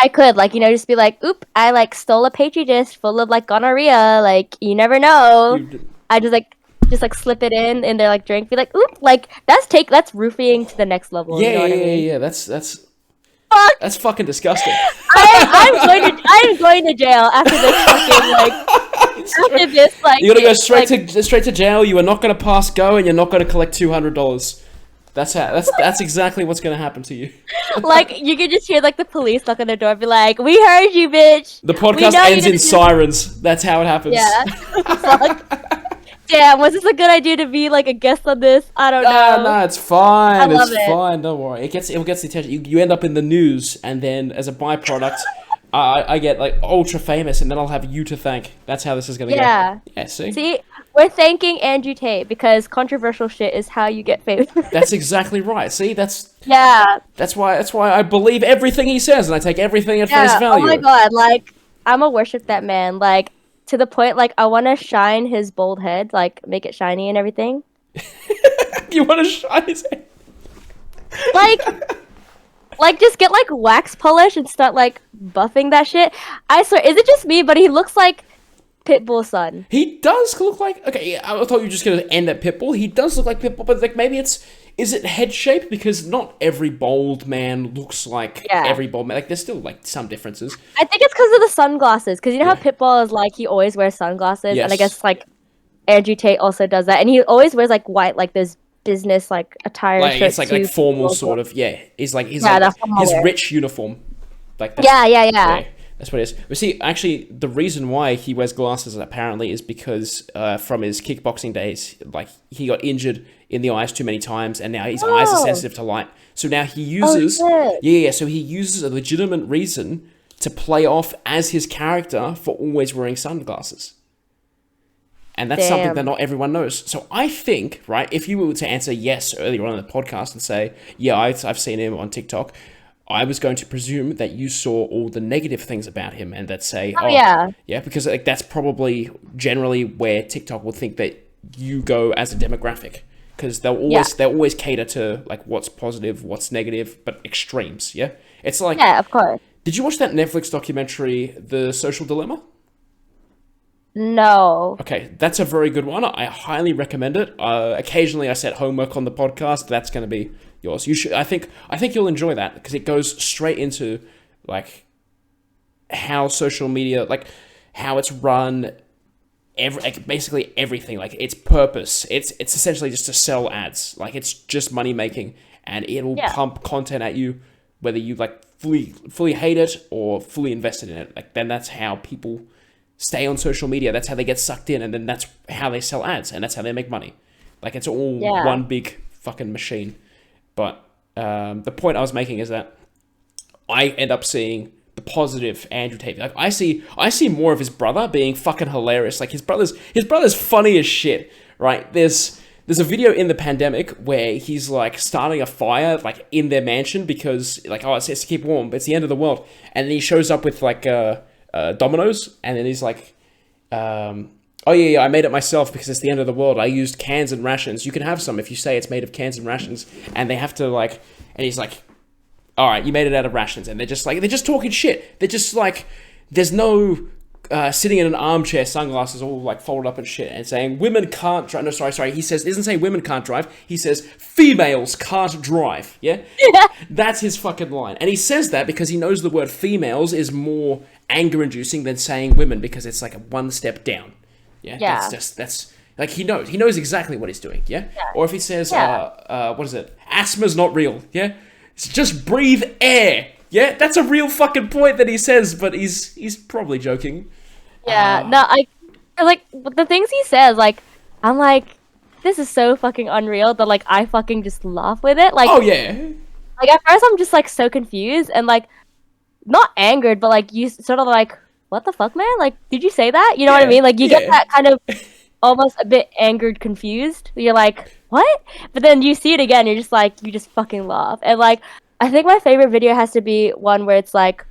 I could like just be like, oop, I like stole a petri dish full of like gonorrhea, like you never know. I just slip it in their like drink, be like, oop, like that's roofing to the next level. Yeah, you know what I mean? Yeah. That's fucking disgusting. I'm going to jail after this fucking like. After this, like you're gonna go straight to jail. You are not gonna pass go, and you're not gonna collect $200. That's exactly what's gonna happen to you. Like you can just hear like the police knock on their door, and be like, "We heard you, bitch." The podcast ends in sirens. That's how it happens. Yeah. Fuck. Damn, was this a good idea to be like a guest on this? I don't know. No, it's fine. It's fine. Don't worry. It gets the attention. You end up in the news, and then as a byproduct, I get like ultra famous, and then I'll have you to thank. That's how this is gonna go. Yeah. See, we're thanking Andrew Tate because controversial shit is how you get famous. That's exactly right. See, that's why I believe everything he says, and I take everything at face value. Oh my god, like I'ma worship that man, like to the point like I want to shine his bald head, like make it shiny and everything. You want to shine his head? Like, just get, like, wax polish and start, like, buffing that shit. I swear, is it just me, but he looks like Pitbull's son. He does look like... Okay, yeah, I thought you were just going to end at Pitbull. He does look like Pitbull, but, like, maybe it's... Is it head shape? Because not every bald man looks like every bald man. Like, there's still, like, some differences. I think it's because of the sunglasses. Because you know how Pitbull is, like, he always wears sunglasses? Yes. And I guess, like... Andrew Tate also does that, and he always wears like white, like those business like attire Like shirts. it's like formal sort of, yeah. He's like his rich uniform. Like that's, yeah. That's what it is. But see, actually, the reason why he wears glasses apparently is because from his kickboxing days, like he got injured in the eyes too many times, and now his eyes are sensitive to light. So now he uses, so he uses a legitimate reason to play off as his character for always wearing sunglasses. And that's something that not everyone knows. So I think, right, if you were to answer yes earlier on in the podcast and say, yeah, I've seen him on TikTok, I was going to presume that you saw all the negative things about him and that say, yeah, because like that's probably generally where TikTok will think that you go as a demographic, because they'll always cater to like what's positive, what's negative, but extremes. Yeah, it's like, yeah, of course. Did you watch that Netflix documentary, The Social Dilemma? No. Okay, that's a very good one. I highly recommend it. Occasionally, I set homework on the podcast. That's going to be yours. You should. I think you'll enjoy that because it goes straight into like how social media, like how it's run, basically everything. Like its purpose. It's essentially just to sell ads. Like it's just money making, and it'll pump content at you, whether you like fully hate it or fully invested in it. Like then that's how people stay on social media. That's how they get sucked in, and then that's how they sell ads, and that's how they make money. Like it's all one big fucking machine. But the point I was making is that I end up seeing the positive Andrew Tate. Like I see more of his brother being fucking hilarious. Like his brother's funny as shit, right? There's a video in the pandemic where he's like starting a fire like in their mansion because like it says to keep warm, but it's the end of the world, and then he shows up with like dominoes, and then he's like, oh yeah, I made it myself because it's the end of the world. I used cans and rations. You can have some if you say it's made of cans and rations. And they have to like, and he's like, all right, you made it out of rations. And they're just talking shit. They're just like, there's no sitting in an armchair, sunglasses all like folded up and shit, and saying women can't drive. No, sorry. He doesn't say women can't drive. He says females can't drive. Yeah, that's his fucking line. And he says that because he knows the word females is more anger inducing than saying women, because it's like a one step down. Yeah. That's like he knows exactly what he's doing. Yeah. Or if he says, what is it? Asthma's not real. Yeah. It's just breathe air. Yeah. That's a real fucking point that he says, but he's probably joking. Yeah. No, I like the things he says. Like, I'm like, this is so fucking unreal that like I fucking just laugh with it. Like, oh yeah. Like at first I'm just like so confused and like not angered, but like you sort of like, what the fuck, man? Like, did you say that? You know what I mean? Like, you get that kind of almost a bit angered, confused. You're like, what? But then you see it again, you're just like, you just fucking laugh. And like, I think my favorite video has to be one where it's like,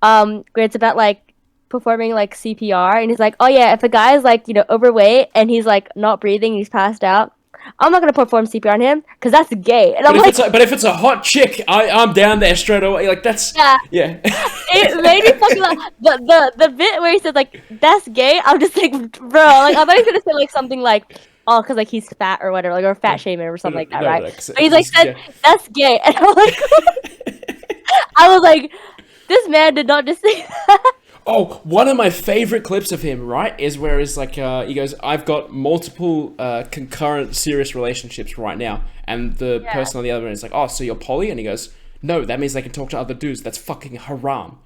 where it's about like performing like CPR, and he's like, oh yeah, if a guy is like, you know, overweight and he's like not breathing, he's passed out, I'm not gonna perform CPR on him because that's gay. And but if it's a hot chick, I'm down there straight away. Like that's yeah. It made me fucking laugh. The bit where he said like that's gay, I'm just like, bro. Like I thought he was gonna say like something like, oh, because like he's fat or whatever, like or fat shaming or something like that, right? But he's like said that's gay, and I'm like, I was like, this man did not just say that. Oh, one of my favorite clips of him, right, is where he's like, he goes, I've got multiple concurrent serious relationships right now. And the person on the other end is like, oh, so you're poly? And he goes, no, that means they can talk to other dudes. That's fucking haram.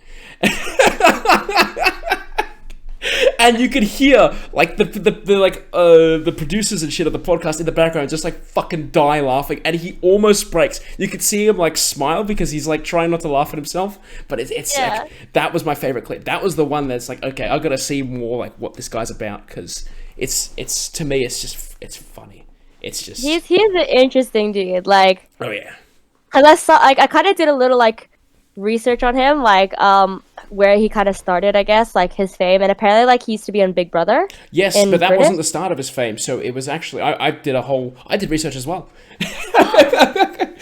And you could hear like the producers and shit of the podcast in the background just like fucking die laughing, and he almost breaks. You could see him like smile because he's like trying not to laugh at himself. But it's like, that was my favorite clip. That was the one that's like, okay, I gotta see more like what this guy's about, because it's to me it's funny. It's just he's an interesting dude. Like, oh yeah, because I saw like I kind of did a little like research on him, like where he kind of started, I guess, like his fame, and apparently like he used to be on Big Brother. Yes, but that wasn't the start of his fame. So it was actually I did research as well.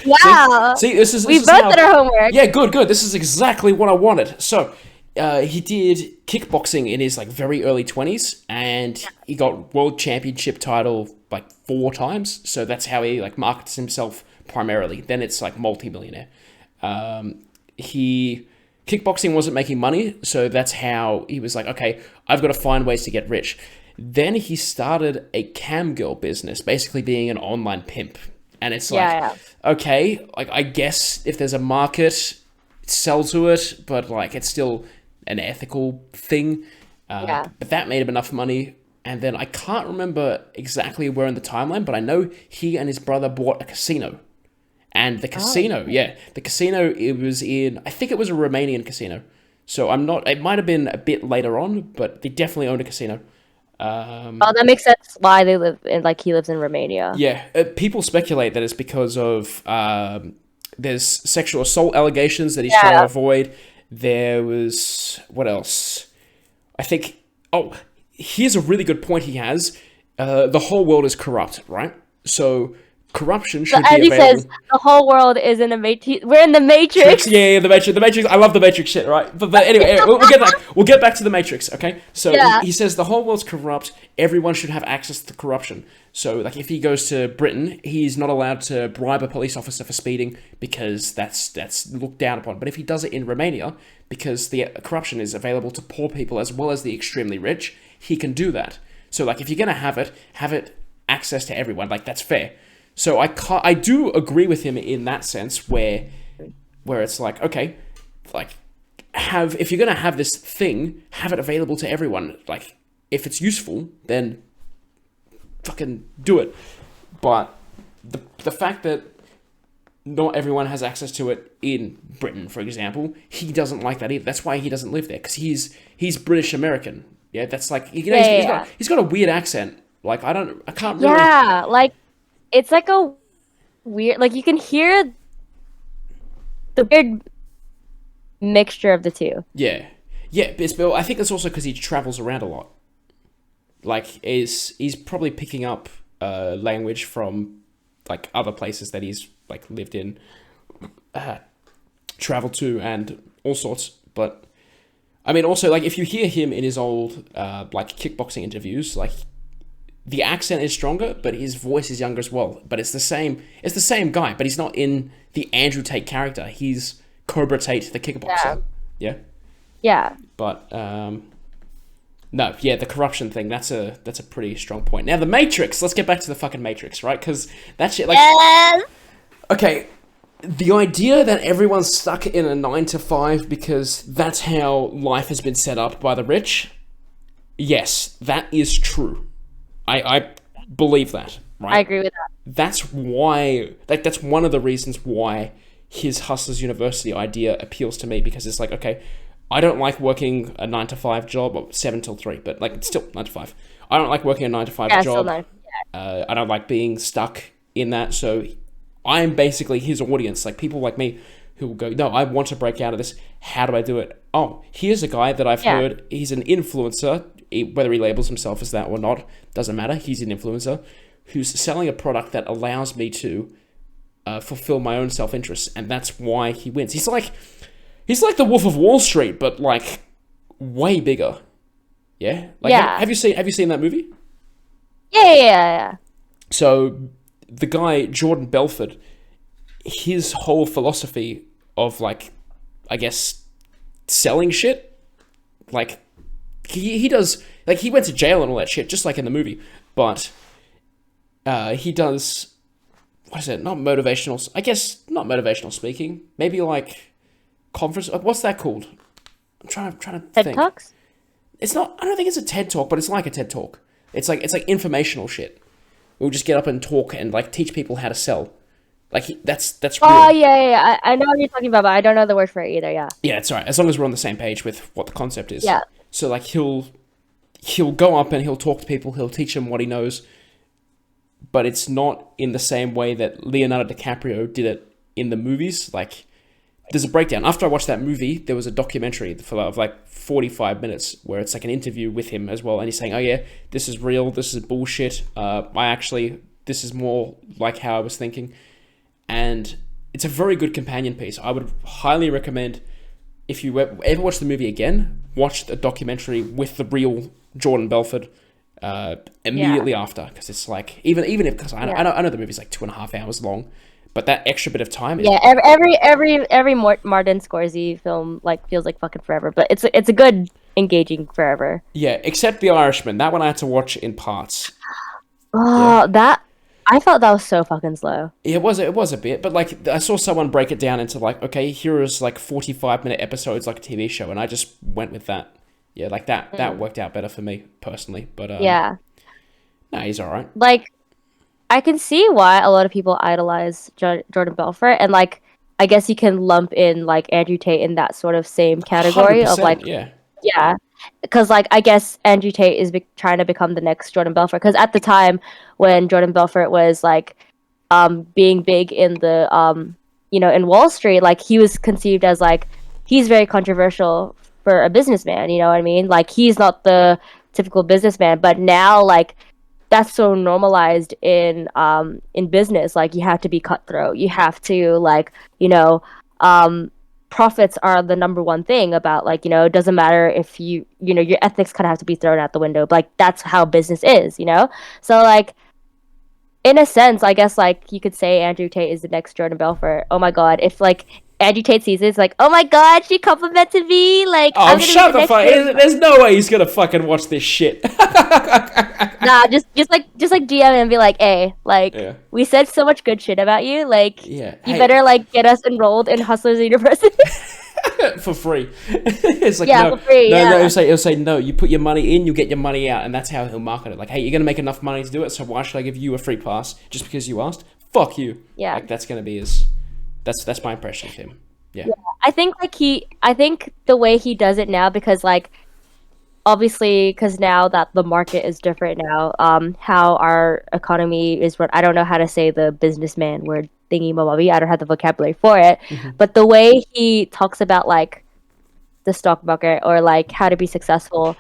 Wow. See, we both did our homework. Yeah, good. This is exactly what I wanted. So he did kickboxing in his like very early 20s, and he got world championship title like 4 times. So that's how he like markets himself primarily. Then it's like multi-millionaire. Kickboxing wasn't making money, so that's how he was like, okay, I've got to find ways to get rich. Then he started a cam girl business, basically being an online pimp. And it's like, okay, like I guess if there's a market, sell to it, but like it's still an ethical thing. But that made him enough money. And then I can't remember exactly where in the timeline, but I know he and his brother bought a casino. And the casino, the casino, it was in, I think it was a Romanian casino. So it might have been a bit later on, but they definitely owned a casino. That makes sense why they live in, like, he lives in Romania. Yeah, people speculate that it's because of, there's sexual assault allegations that he's trying to avoid. There was, what else? I think, here's a really good point he has. The whole world is corrupt, right? So corruption should be available. Andy says the whole world is in a matrix. We're in the Matrix. Yeah, the Matrix. The Matrix. I love the Matrix shit, right? But anyway, we'll get back to the Matrix, okay? So he says the whole world's corrupt. Everyone should have access to corruption. So, like, if he goes to Britain, he's not allowed to bribe a police officer for speeding because that's looked down upon. But if he does it in Romania, because the corruption is available to poor people as well as the extremely rich, he can do that. So, like, if you're gonna have it access to everyone. Like, that's fair. So I do agree with him in that sense where it's like, okay, like, if you're gonna have this thing, have it available to everyone. Like, if it's useful, then fucking do it. But the fact that not everyone has access to it in Britain, for example, he doesn't like that either. That's why he doesn't live there, because he's British American. Yeah, that's like, you know, he's got a weird accent. Like, I can't really. Yeah, like, it's like a weird, like, you can hear the weird mixture of the two. Yeah, but I think that's also because he travels around a lot. Like, he's probably picking up language from, like, other places that he's, like, lived in, traveled to, and all sorts. But I mean, also, like, if you hear him in his old like kickboxing interviews, like, the accent is stronger, but his voice is younger as well. But it's the same guy, but he's not in the Andrew Tate character. He's Cobra Tate, the kickboxer. Yeah. But no, yeah, the corruption thing, that's a pretty strong point. Now, the Matrix, let's get back to the fucking Matrix, right? Because that shit, like, okay, the idea that everyone's stuck in a 9-to-5 because that's how life has been set up by the rich, yes, that is true. I believe that, right? I agree with that. That's why, like, that's one of the reasons why his Hustlers University idea appeals to me, because it's like, okay, I don't like working a 9-to-5 job, or 7 till 3, but, like, it's still 9-to-5. I don't like working a 9-to-5 job. Still 9. I don't like being stuck in that, so I'm basically his audience, like, people like me who will go, no, I want to break out of this. How do I do it? Oh, here's a guy that I've heard, he's an influencer, whether he labels himself as that or not, doesn't matter. He's an influencer who's selling a product that allows me to fulfill my own self-interest, and that's why he wins. He's like the Wolf of Wall Street, but, like, way bigger. Yeah. Like, have you seen that movie? Yeah. So the guy Jordan Belfort, his whole philosophy of, like, I guess, selling shit, like, he does, like, he went to jail and all that shit, just like in the movie, but he does, what is it, not motivational speaking, maybe, like, conference, what's that called? I'm trying to think. TED Talks? It's not, I don't think it's a TED Talk, but it's like a TED Talk. It's like informational shit. We'll just get up and talk and, like, teach people how to sell. Like, that's real. Oh, yeah. I know what you're talking about, but I don't know the word for it either, yeah. Yeah, it's all right, as long as we're on the same page with what the concept is. Yeah. So, like, he'll go up and he'll talk to people, he'll teach them what he knows, but it's not in the same way that Leonardo DiCaprio did it in the movies. Like, there's a breakdown. After I watched that movie, there was a documentary of, like, 45 minutes where it's, like, an interview with him as well, and he's saying, oh, yeah, this is real, this is bullshit, this is more like how I was thinking. And it's a very good companion piece. I would highly recommend, if you ever watch the movie again, watch the documentary with the real Jordan Belfort immediately after, because it's like, even if, because I know the movie's like 2.5 hours long, But that extra bit of time is... Yeah, every Martin Scorsese film like feels like fucking forever, but it's a good engaging forever. Yeah, except The Irishman. That one I had to watch in parts. Oh, that I felt that was so fucking slow. It was a bit, but like I saw someone break it down into like, okay, here is like 45-minute episodes like a TV show, and I just went with that. Yeah, like that worked out better for me personally. But Yeah, nah, he's all right. like I can see why a lot of people idolize Jordan Belfort, and like I guess you can lump in like Andrew Tate in that sort of same category of like yeah. Yeah, because like I guess Andrew Tate is trying to become the next Jordan Belfort. Because at the time when Jordan Belfort was like being big in the in Wall Street, like he was conceived as like he's very controversial for a businessman. You know what I mean? Like he's not the typical businessman, but now like that's so normalized in business. Like you have to be cutthroat. You have to like profits are the number one thing about like it doesn't matter if your ethics kind of have to be thrown out the window, but like that's how business is, so like in a sense I guess like you could say Andrew Tate is the next Jordan Belfort. Oh my god, if like Andrew Tate sees it, it's like, oh my god, she complimented me, like oh shut the fuck, there's no way he's gonna fucking watch this shit. Nah, just like DM and be like, hey, like we said so much good shit about you, like you better like get us enrolled in Hustlers University. For free. It's like for free. No, he'll say no, you put your money in, you get your money out, and that's how he'll market it. Like, hey, you're gonna make enough money to do it, so why should I give you a free pass just because you asked? Fuck you. Yeah. Like that's gonna be that's my impression of him. Yeah. I think the way he does it now, because like obviously, because now that the market is different now, how our economy is run. I don't know how to say the businessman word thingy, bobby. I don't have the vocabulary for it. But the way he talks about like the stock market or like how to be successful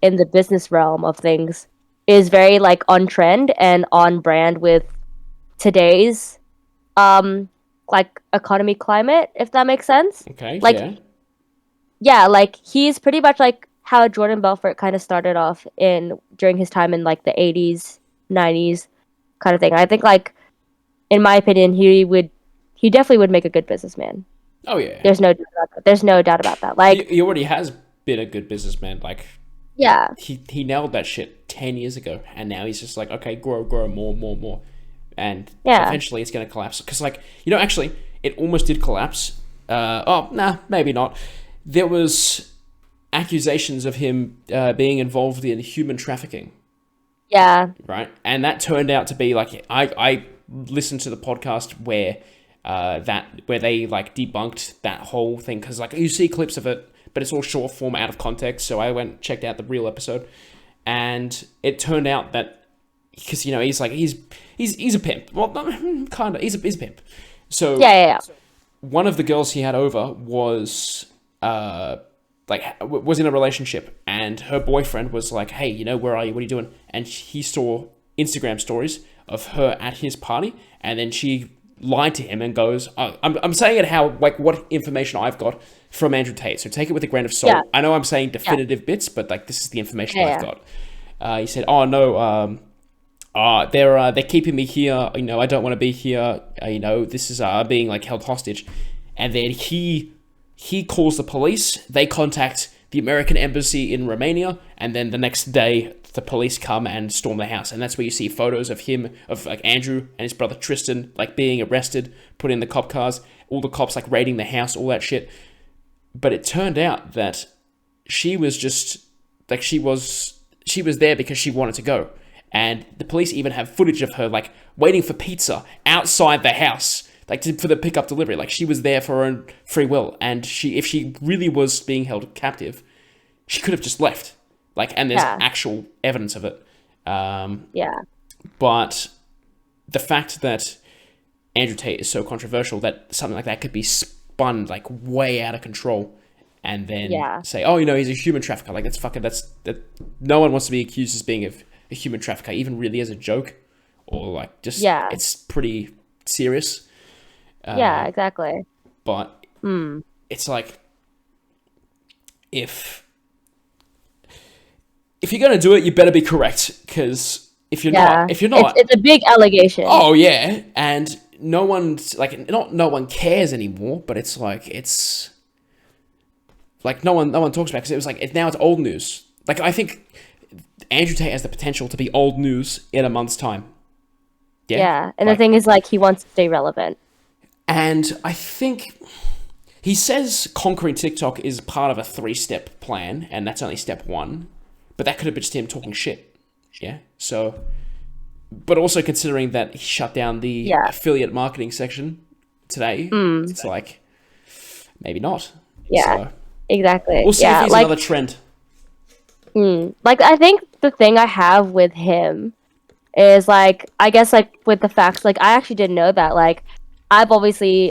in the business realm of things is very like on trend and on brand with today's like economy climate, if that makes sense. Okay. Like yeah, like he's pretty much like how Jordan Belfort kind of started off during his time in like the 80s, 90s kind of thing. I think like in my opinion he definitely would make a good businessman. Oh yeah. There's no doubt about that. Like he already has been a good businessman. Like yeah. He nailed that shit 10 years ago, and now he's just like, okay, grow more. And eventually it's going to collapse. Because, like, actually, it almost did collapse. Maybe not. There was accusations of him being involved in human trafficking. Yeah. Right? And that turned out to be, like, I listened to the podcast where they, like, debunked that whole thing. Because, like, you see clips of it, but it's all short form, out of context. So I went and checked out the real episode. And it turned out that, because he's like he's a pimp. Well, kind of. He's a pimp. So yeah. One of the girls he had over was was in a relationship, and her boyfriend was like, "Hey, where are you? What are you doing?" And he saw Instagram stories of her at his party, and then she lied to him and goes, I'm saying it how like what information I've got from Andrew Tate. So take it with a grain of salt. Yeah. I know I'm saying definitive bits, but like this is the information I've got. He said, "Oh no." They're keeping me here. I don't want to be here. This is being like held hostage, and then he calls the police. They contact the American embassy in Romania, and then the next day the police come and storm the house, and that's where you see photos of like Andrew and his brother Tristan like being arrested, put in the cop cars, all the cops like raiding the house, all that shit. But it turned out that she was just like she was there because she wanted to go. And the police even have footage of her, like, waiting for pizza outside the house, like, for the pickup delivery. Like, she was there for her own free will. And if she really was being held captive, she could have just left. Like, and there's actual evidence of it. But the fact that Andrew Tate is so controversial that something like that could be spun, like, way out of control. And then say, oh, he's a human trafficker. Like, that no one wants to be accused as being a human trafficker, even really as a joke, or like just it's pretty serious. Exactly. But it's like if you're gonna do it, you better be correct, because if you're not, it's a big allegation. Oh yeah, and no one's like, not no one cares anymore, but it's like no one talks about it, because it was like now it's old news. Like, I think Andrew Tate has the potential to be old news in a month's time. Yeah, and the thing is, like, he wants to stay relevant. And I think he says conquering TikTok is part of a 3-step plan, and that's only step 1. But that could have been just him talking shit. Yeah. So, but also considering that he shut down the affiliate marketing section today, it's like, maybe not. Yeah, so, exactly. We'll see if he's another trend. Like, I think the thing I have with him is, like, I guess, like, with the facts, like, I actually didn't know that. Like, I've obviously,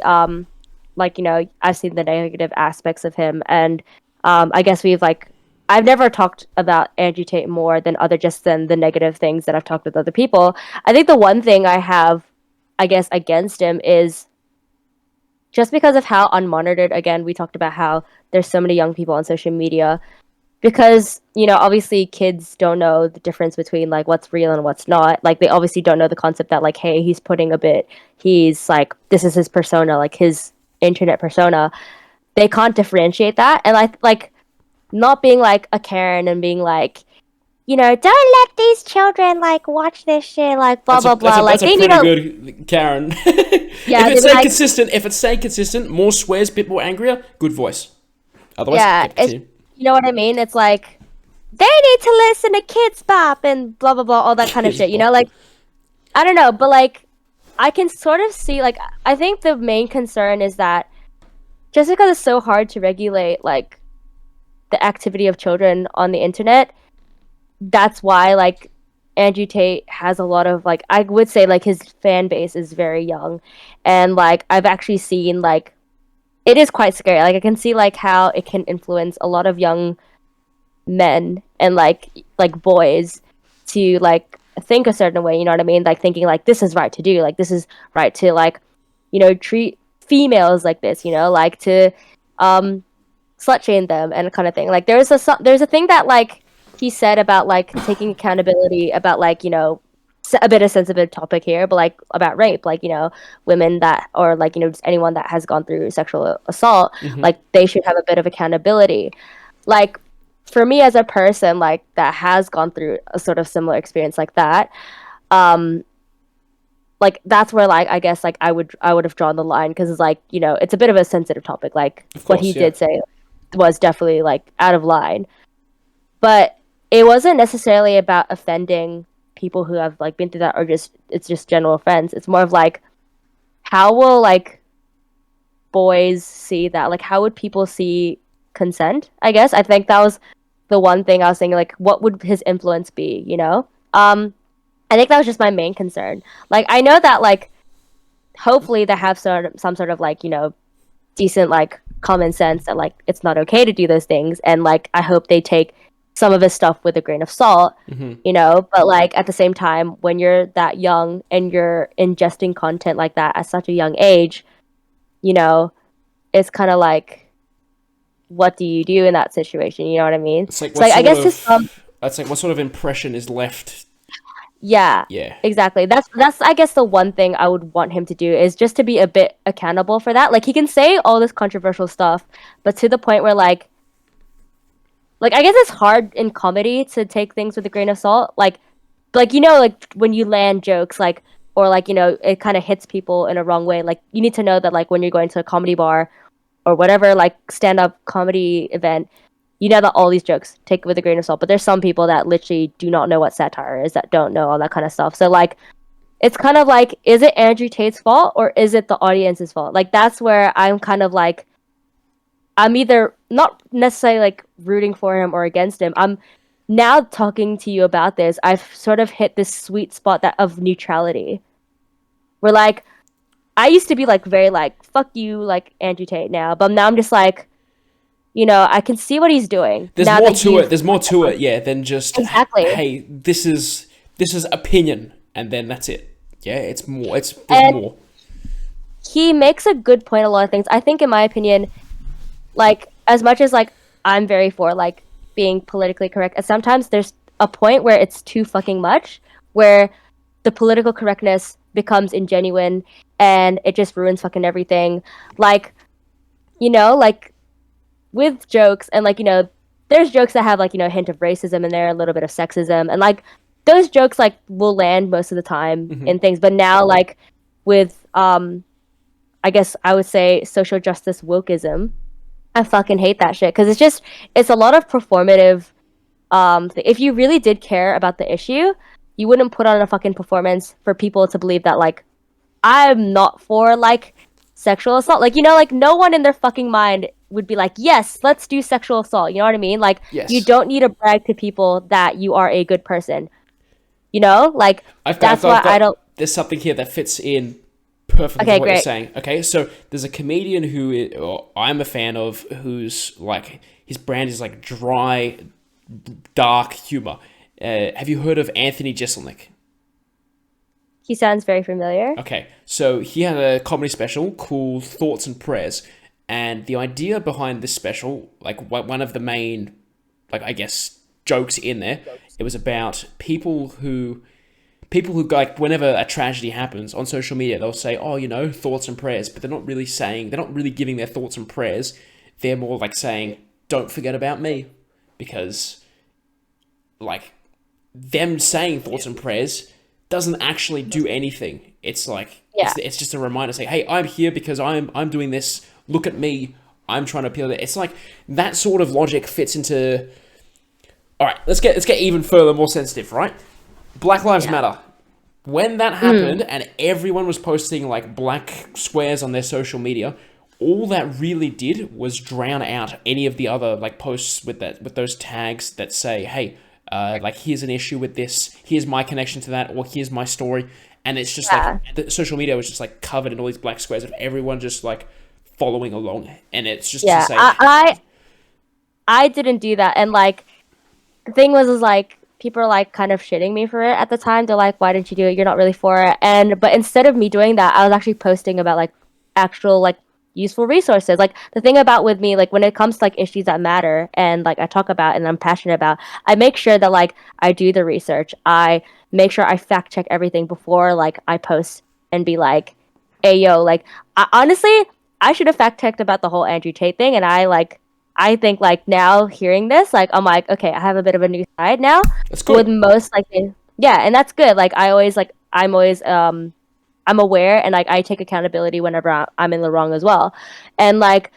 like, you know, I've seen the negative aspects of him, and I guess we've, like, I've never talked about Andrew Tate more than the negative things that I've talked with other people. I think the one thing I have, I guess, against him is just because of how unmonitored, again, we talked about how there's so many young people on social media, because, you know, obviously kids don't know the difference between, like, what's real and what's not. Like, they obviously don't know the concept that, like, hey, he's like, this is his persona, like, his internet persona. They can't differentiate that. And I, like, not being, like, a Karen and being like, you know, don't let these children, like, watch this shit, like, blah, blah, blah. That's a pretty good Karen. Yeah, if it's staying consistent, more swears, bit more angrier, good voice. Otherwise, you know what I mean? It's like, they need to listen to Kids Bop and blah, blah, blah, all that kind of shit, you know? Like, I don't know, but, like, I can sort of see, like, I think the main concern is that just because it's so hard to regulate, like, the activity of children on the internet, that's why, like, Andrew Tate has a lot of, like, I would say, like, his fan base is very young. And, like, I've actually seen, like, it is quite scary. Like, I can see, like, how it can influence a lot of young men and, like boys to, like, think a certain way, you know what I mean? Like, thinking, like, this is right to do. Like, this is right to, like, you know, treat females like this, you know? Like, to slut shame them and kind of thing. Like, there's a thing that, like, he said about, like, taking accountability about, like, you know, a bit of sensitive topic here, but, like, about rape, like, you know, women that, or, like, you know, just anyone that has gone through sexual assault, like, they should have a bit of accountability. Like, for me as a person, like, that has gone through a sort of similar experience like that, like, that's where, like, I guess, like, I would have drawn the line, because it's like, you know, it's a bit of a sensitive topic. Like, what he did say was definitely, like, out of line, but it wasn't necessarily about offending people who have, like, been through that, or just, it's just general offense. It's more of, like, how will, like, boys see that? Like, how would people see consent? I guess I think that was the one thing I was thinking, like, what would his influence be, you know? I think that was just my main concern. Like, I know that, like, hopefully they have some sort of, like, you know, decent, like, common sense that, like, it's not okay to do those things, and, like, I hope they take some of his stuff with a grain of salt, you know? But, like, at the same time, when you're that young and you're ingesting content like that at such a young age, you know, it's kind of like, what do you do in that situation? You know what I mean? It's like, I guess that's like, what sort of impression is left? Yeah, exactly. That's I guess the one thing I would want him to do is just to be a bit accountable for that. Like, he can say all this controversial stuff, but to the point where, like, I guess it's hard in comedy to take things with a grain of salt. Like, you know, like, when you land jokes, like, or, like, you know, it kind of hits people in a wrong way. Like, you need to know that, like, when you're going to a comedy bar or whatever, like, stand-up comedy event, you know that all these jokes take it with a grain of salt. But there's some people that literally do not know what satire is, that don't know all that kind of stuff. So, like, it's kind of like, is it Andrew Tate's fault or is it the audience's fault? Like, that's where I'm kind of like, I'm either not necessarily, like, rooting for him or against him. I'm now talking to you about this. I've sort of hit this sweet spot of neutrality, where, like, I used to be, like, very, like, fuck you, like, Andrew Tate now, but now I'm just like, you know, I can see what he's doing. There's more to it, yeah, than just, exactly. Hey, this is opinion, and then that's it. Yeah, it's more. There's more. He makes a good point. A lot of things. I think, in my opinion, like, as much as, like, I'm very for, like, being politically correct, sometimes there's a point where it's too fucking much, where the political correctness becomes ingenuine, and it just ruins fucking everything. Like, like with jokes and like, there's jokes that have like, a hint of racism in there, a little bit of sexism, and like those jokes like will land most of the time in things. But now like with I guess I would say social justice wokeism, I fucking hate that shit because it's a lot of performative. If you really did care about the issue, you wouldn't put on a fucking performance for people to believe that like I'm not for like sexual assault. Like, like no one in their fucking mind would be like, yes, let's do sexual assault. You know what I mean? Like, Yes. you don't need to brag to people that you are a good person. Like that's why I don't. There's something here that fits in perfectly with what you're saying. Okay, so there's a comedian I'm a fan of, who's like, his brand is like dry, dark humor. Have you heard of Anthony Jeselnik? He sounds very familiar. Okay, so he had a comedy special called Thoughts and Prayers, and the idea behind this special, like one of the main, like I guess, jokes in there, it was about people who like, whenever a tragedy happens on social media, they'll say, oh, thoughts and prayers, but they're not really giving their thoughts and prayers. They're more like saying, don't forget about me, because like them saying thoughts and prayers doesn't actually do anything. It's like, it's just a reminder, say, hey, I'm here because I'm doing this. Look at me. I'm trying to appeal to it. It's like that sort of logic fits into. All right, let's get even further, more sensitive, right? Black Lives Matter. When that happened and everyone was posting like black squares on their social media, all that really did was drown out any of the other like posts with those tags that say, hey, like here's an issue with this, here's my connection to that, or here's my story. And it's just like the social media was just like covered in all these black squares of everyone just like following along. And it's just to say, I didn't do that. And like the thing was like people are like kind of shitting me for it at the time. They're like, why didn't you do it? You're not really for it. But instead of me doing that, I was actually posting about like actual like useful resources. Like the thing about with me, like when it comes to like issues that matter and like I talk about and I'm passionate about, I make sure that like I do the research. I make sure I fact check everything before like I post and be like, hey yo, like honestly, I should have fact checked about the whole Andrew Tate thing. And I think like now hearing this, like I'm like, okay, I have a bit of a new side now. that's good. With most like and that's good. Like I'm always I'm aware and like I take accountability whenever I'm in the wrong as well. And like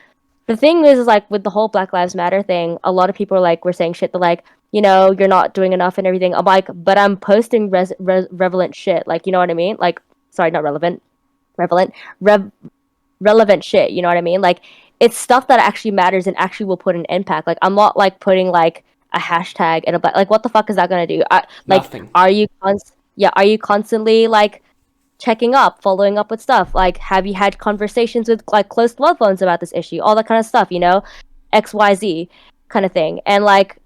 the thing is like with the whole Black Lives Matter thing, a lot of people are like, we're saying shit. They're like, you're not doing enough and everything. I'm like, but I'm posting relevant shit. Like, you know what I mean? Like, sorry, not relevant, relevant shit. You know what I mean? Like, it's stuff that actually matters and actually will put an impact. Like, I'm not like putting like a hashtag and like, what the fuck is that gonna do? Nothing. Are you constantly like checking up, following up with stuff? Like, have you had conversations with like close loved ones about this issue? All that kind of stuff, XYZ kind of thing. And like,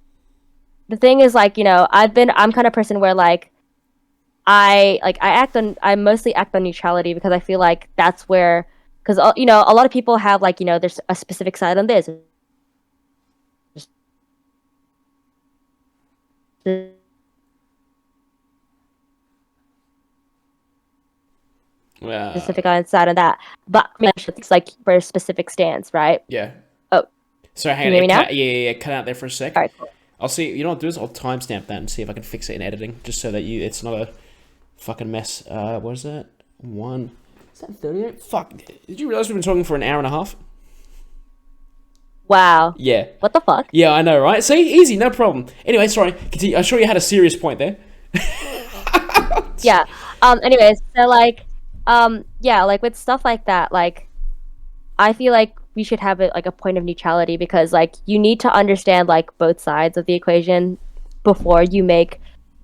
the thing is like, I'm kind of person where like, I mostly act on neutrality because I feel like that's where, because a lot of people have like, there's a specific side on this. Specific side on that, but I mean, it's like for a specific stance, right? Yeah. Oh, sorry, hang on. Can you hear me now? Yeah. Cut out there for a sec. All right, cool. I'll see. You know what I'll do is I'll timestamp that and see if I can fix it in editing, just so that it's not a fucking mess. What is that? Is that 38? Fuck. Did you realize we've been talking for an hour and a half? Wow. Yeah. What the fuck? Yeah, I know, right? See, easy, no problem. Anyway, sorry. Continue. I'm sure you had a serious point there. Yeah. Anyways, so like, yeah, like with stuff like that, like, I feel like we should have it like a point of neutrality because like you need to understand like both sides of the equation before you make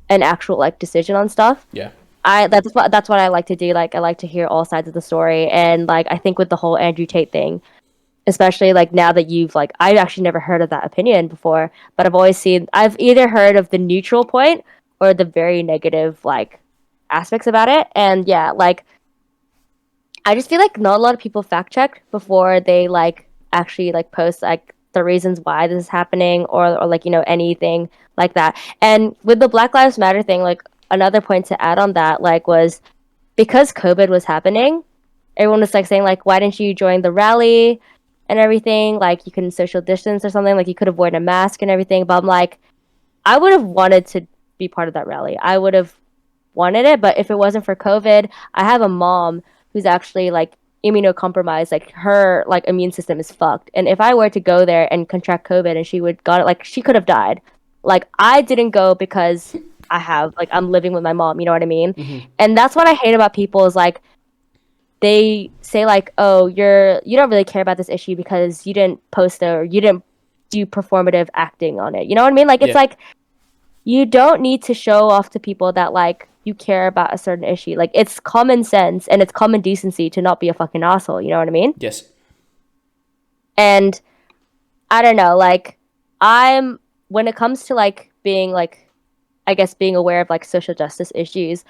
an actual like decision on stuff. Yeah. That's what I like to do. Like I like to hear all sides of the story, and like I think with the whole Andrew Tate thing, especially like now that you've like I've actually never heard of that opinion before, but I've either heard of the neutral point or the very negative like aspects about it. And yeah, like I just feel like not a lot of people fact check before they like actually like post like the reasons why this is happening or like anything like that. And with the Black Lives Matter thing, like another point to add on that like was because COVID was happening, everyone was like saying like, why didn't you join the rally and everything? Like you couldn't social distance or something. Like you could have worn a mask and everything. But I'm like, I would have wanted to be part of that rally. I would have wanted it, but if it wasn't for COVID, I have a mom who's actually like immunocompromised. Like her like immune system is fucked. And if I were to go there and contract COVID and she would got it, like she could have died. Like I didn't go because I'm living with my mom, you know what I mean? Mm-hmm. And that's what I hate about people is like they say like, oh, you don't really care about this issue because you didn't post it or you didn't do performative acting on it. You know what I mean? Like it's like you don't need to show off to people that like you care about a certain issue. Like it's common sense and it's common decency to not be a fucking asshole. You know what I mean? Yes. And I don't know, like when it comes to like being like, I guess being aware of like social justice issues,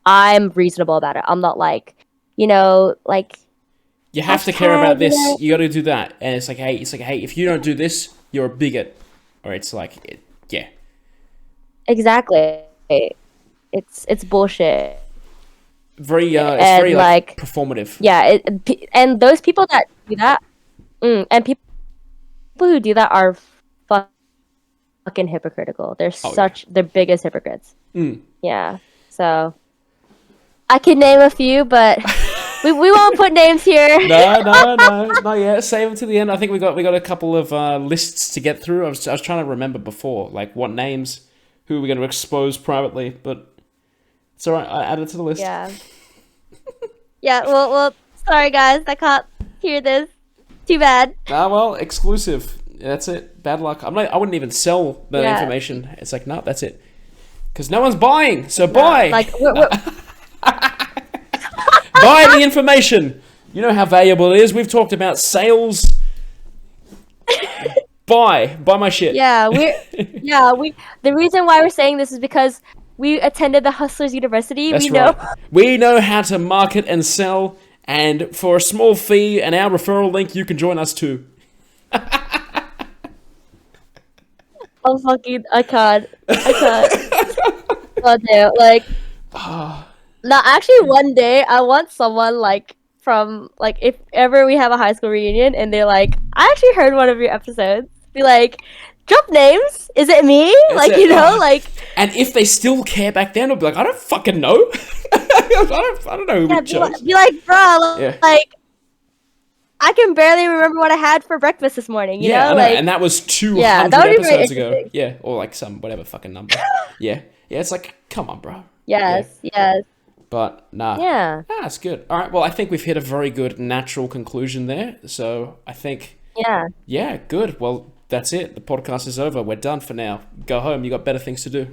I'm reasonable about it. I'm not like, like you have to care about this. You got to do that, and it's like, hey, if you don't do this, you're a bigot, or it's like, yeah. Exactly. It's bullshit. It's very like performative. Yeah, and those people that do that, and people who do that are fucking hypocritical. They're they're biggest hypocrites. Yeah. So I could name a few, but we won't put names here. No, not yet. Save them to the end. I think we got a couple of lists to get through. I was trying to remember before, like what names, who we're going to expose privately, but it's all right. I added it to the list. Yeah. Yeah. Well. Sorry, guys. I can't hear this. Too bad. Well, exclusive. That's it. Bad luck. I wouldn't even sell the information. It's like, no, that's it. Because no one's buying. So buy. Like, buy the information. You know how valuable it is. We've talked about sales. Buy my shit. Yeah, the reason why we're saying this is because we attended the Hustlers University. That's right. We know how to market and sell, and for a small fee and our referral link, you can join us too. Oh fucking! I can't. God damn! Like, no, actually, one day I want someone like from like if ever we have a high school reunion and they're like, I actually heard one of your episodes. Be like, drop names. Is it me? That's like it. Like. And if they still care back then, I'll be like, I don't fucking know. I don't know who we chose. Be like, bro, like. I can barely remember what I had for breakfast this morning, you know? I know? Like, and that was 200 episodes ago. Yeah, or like some whatever fucking number. Yeah, it's like, come on, bro. Yes. But nah. Yeah. It's good. All right, well, I think we've hit a very good natural conclusion there. So I think... Yeah, good. Well, that's it. The podcast is over. We're done for now. Go home. You got better things to do.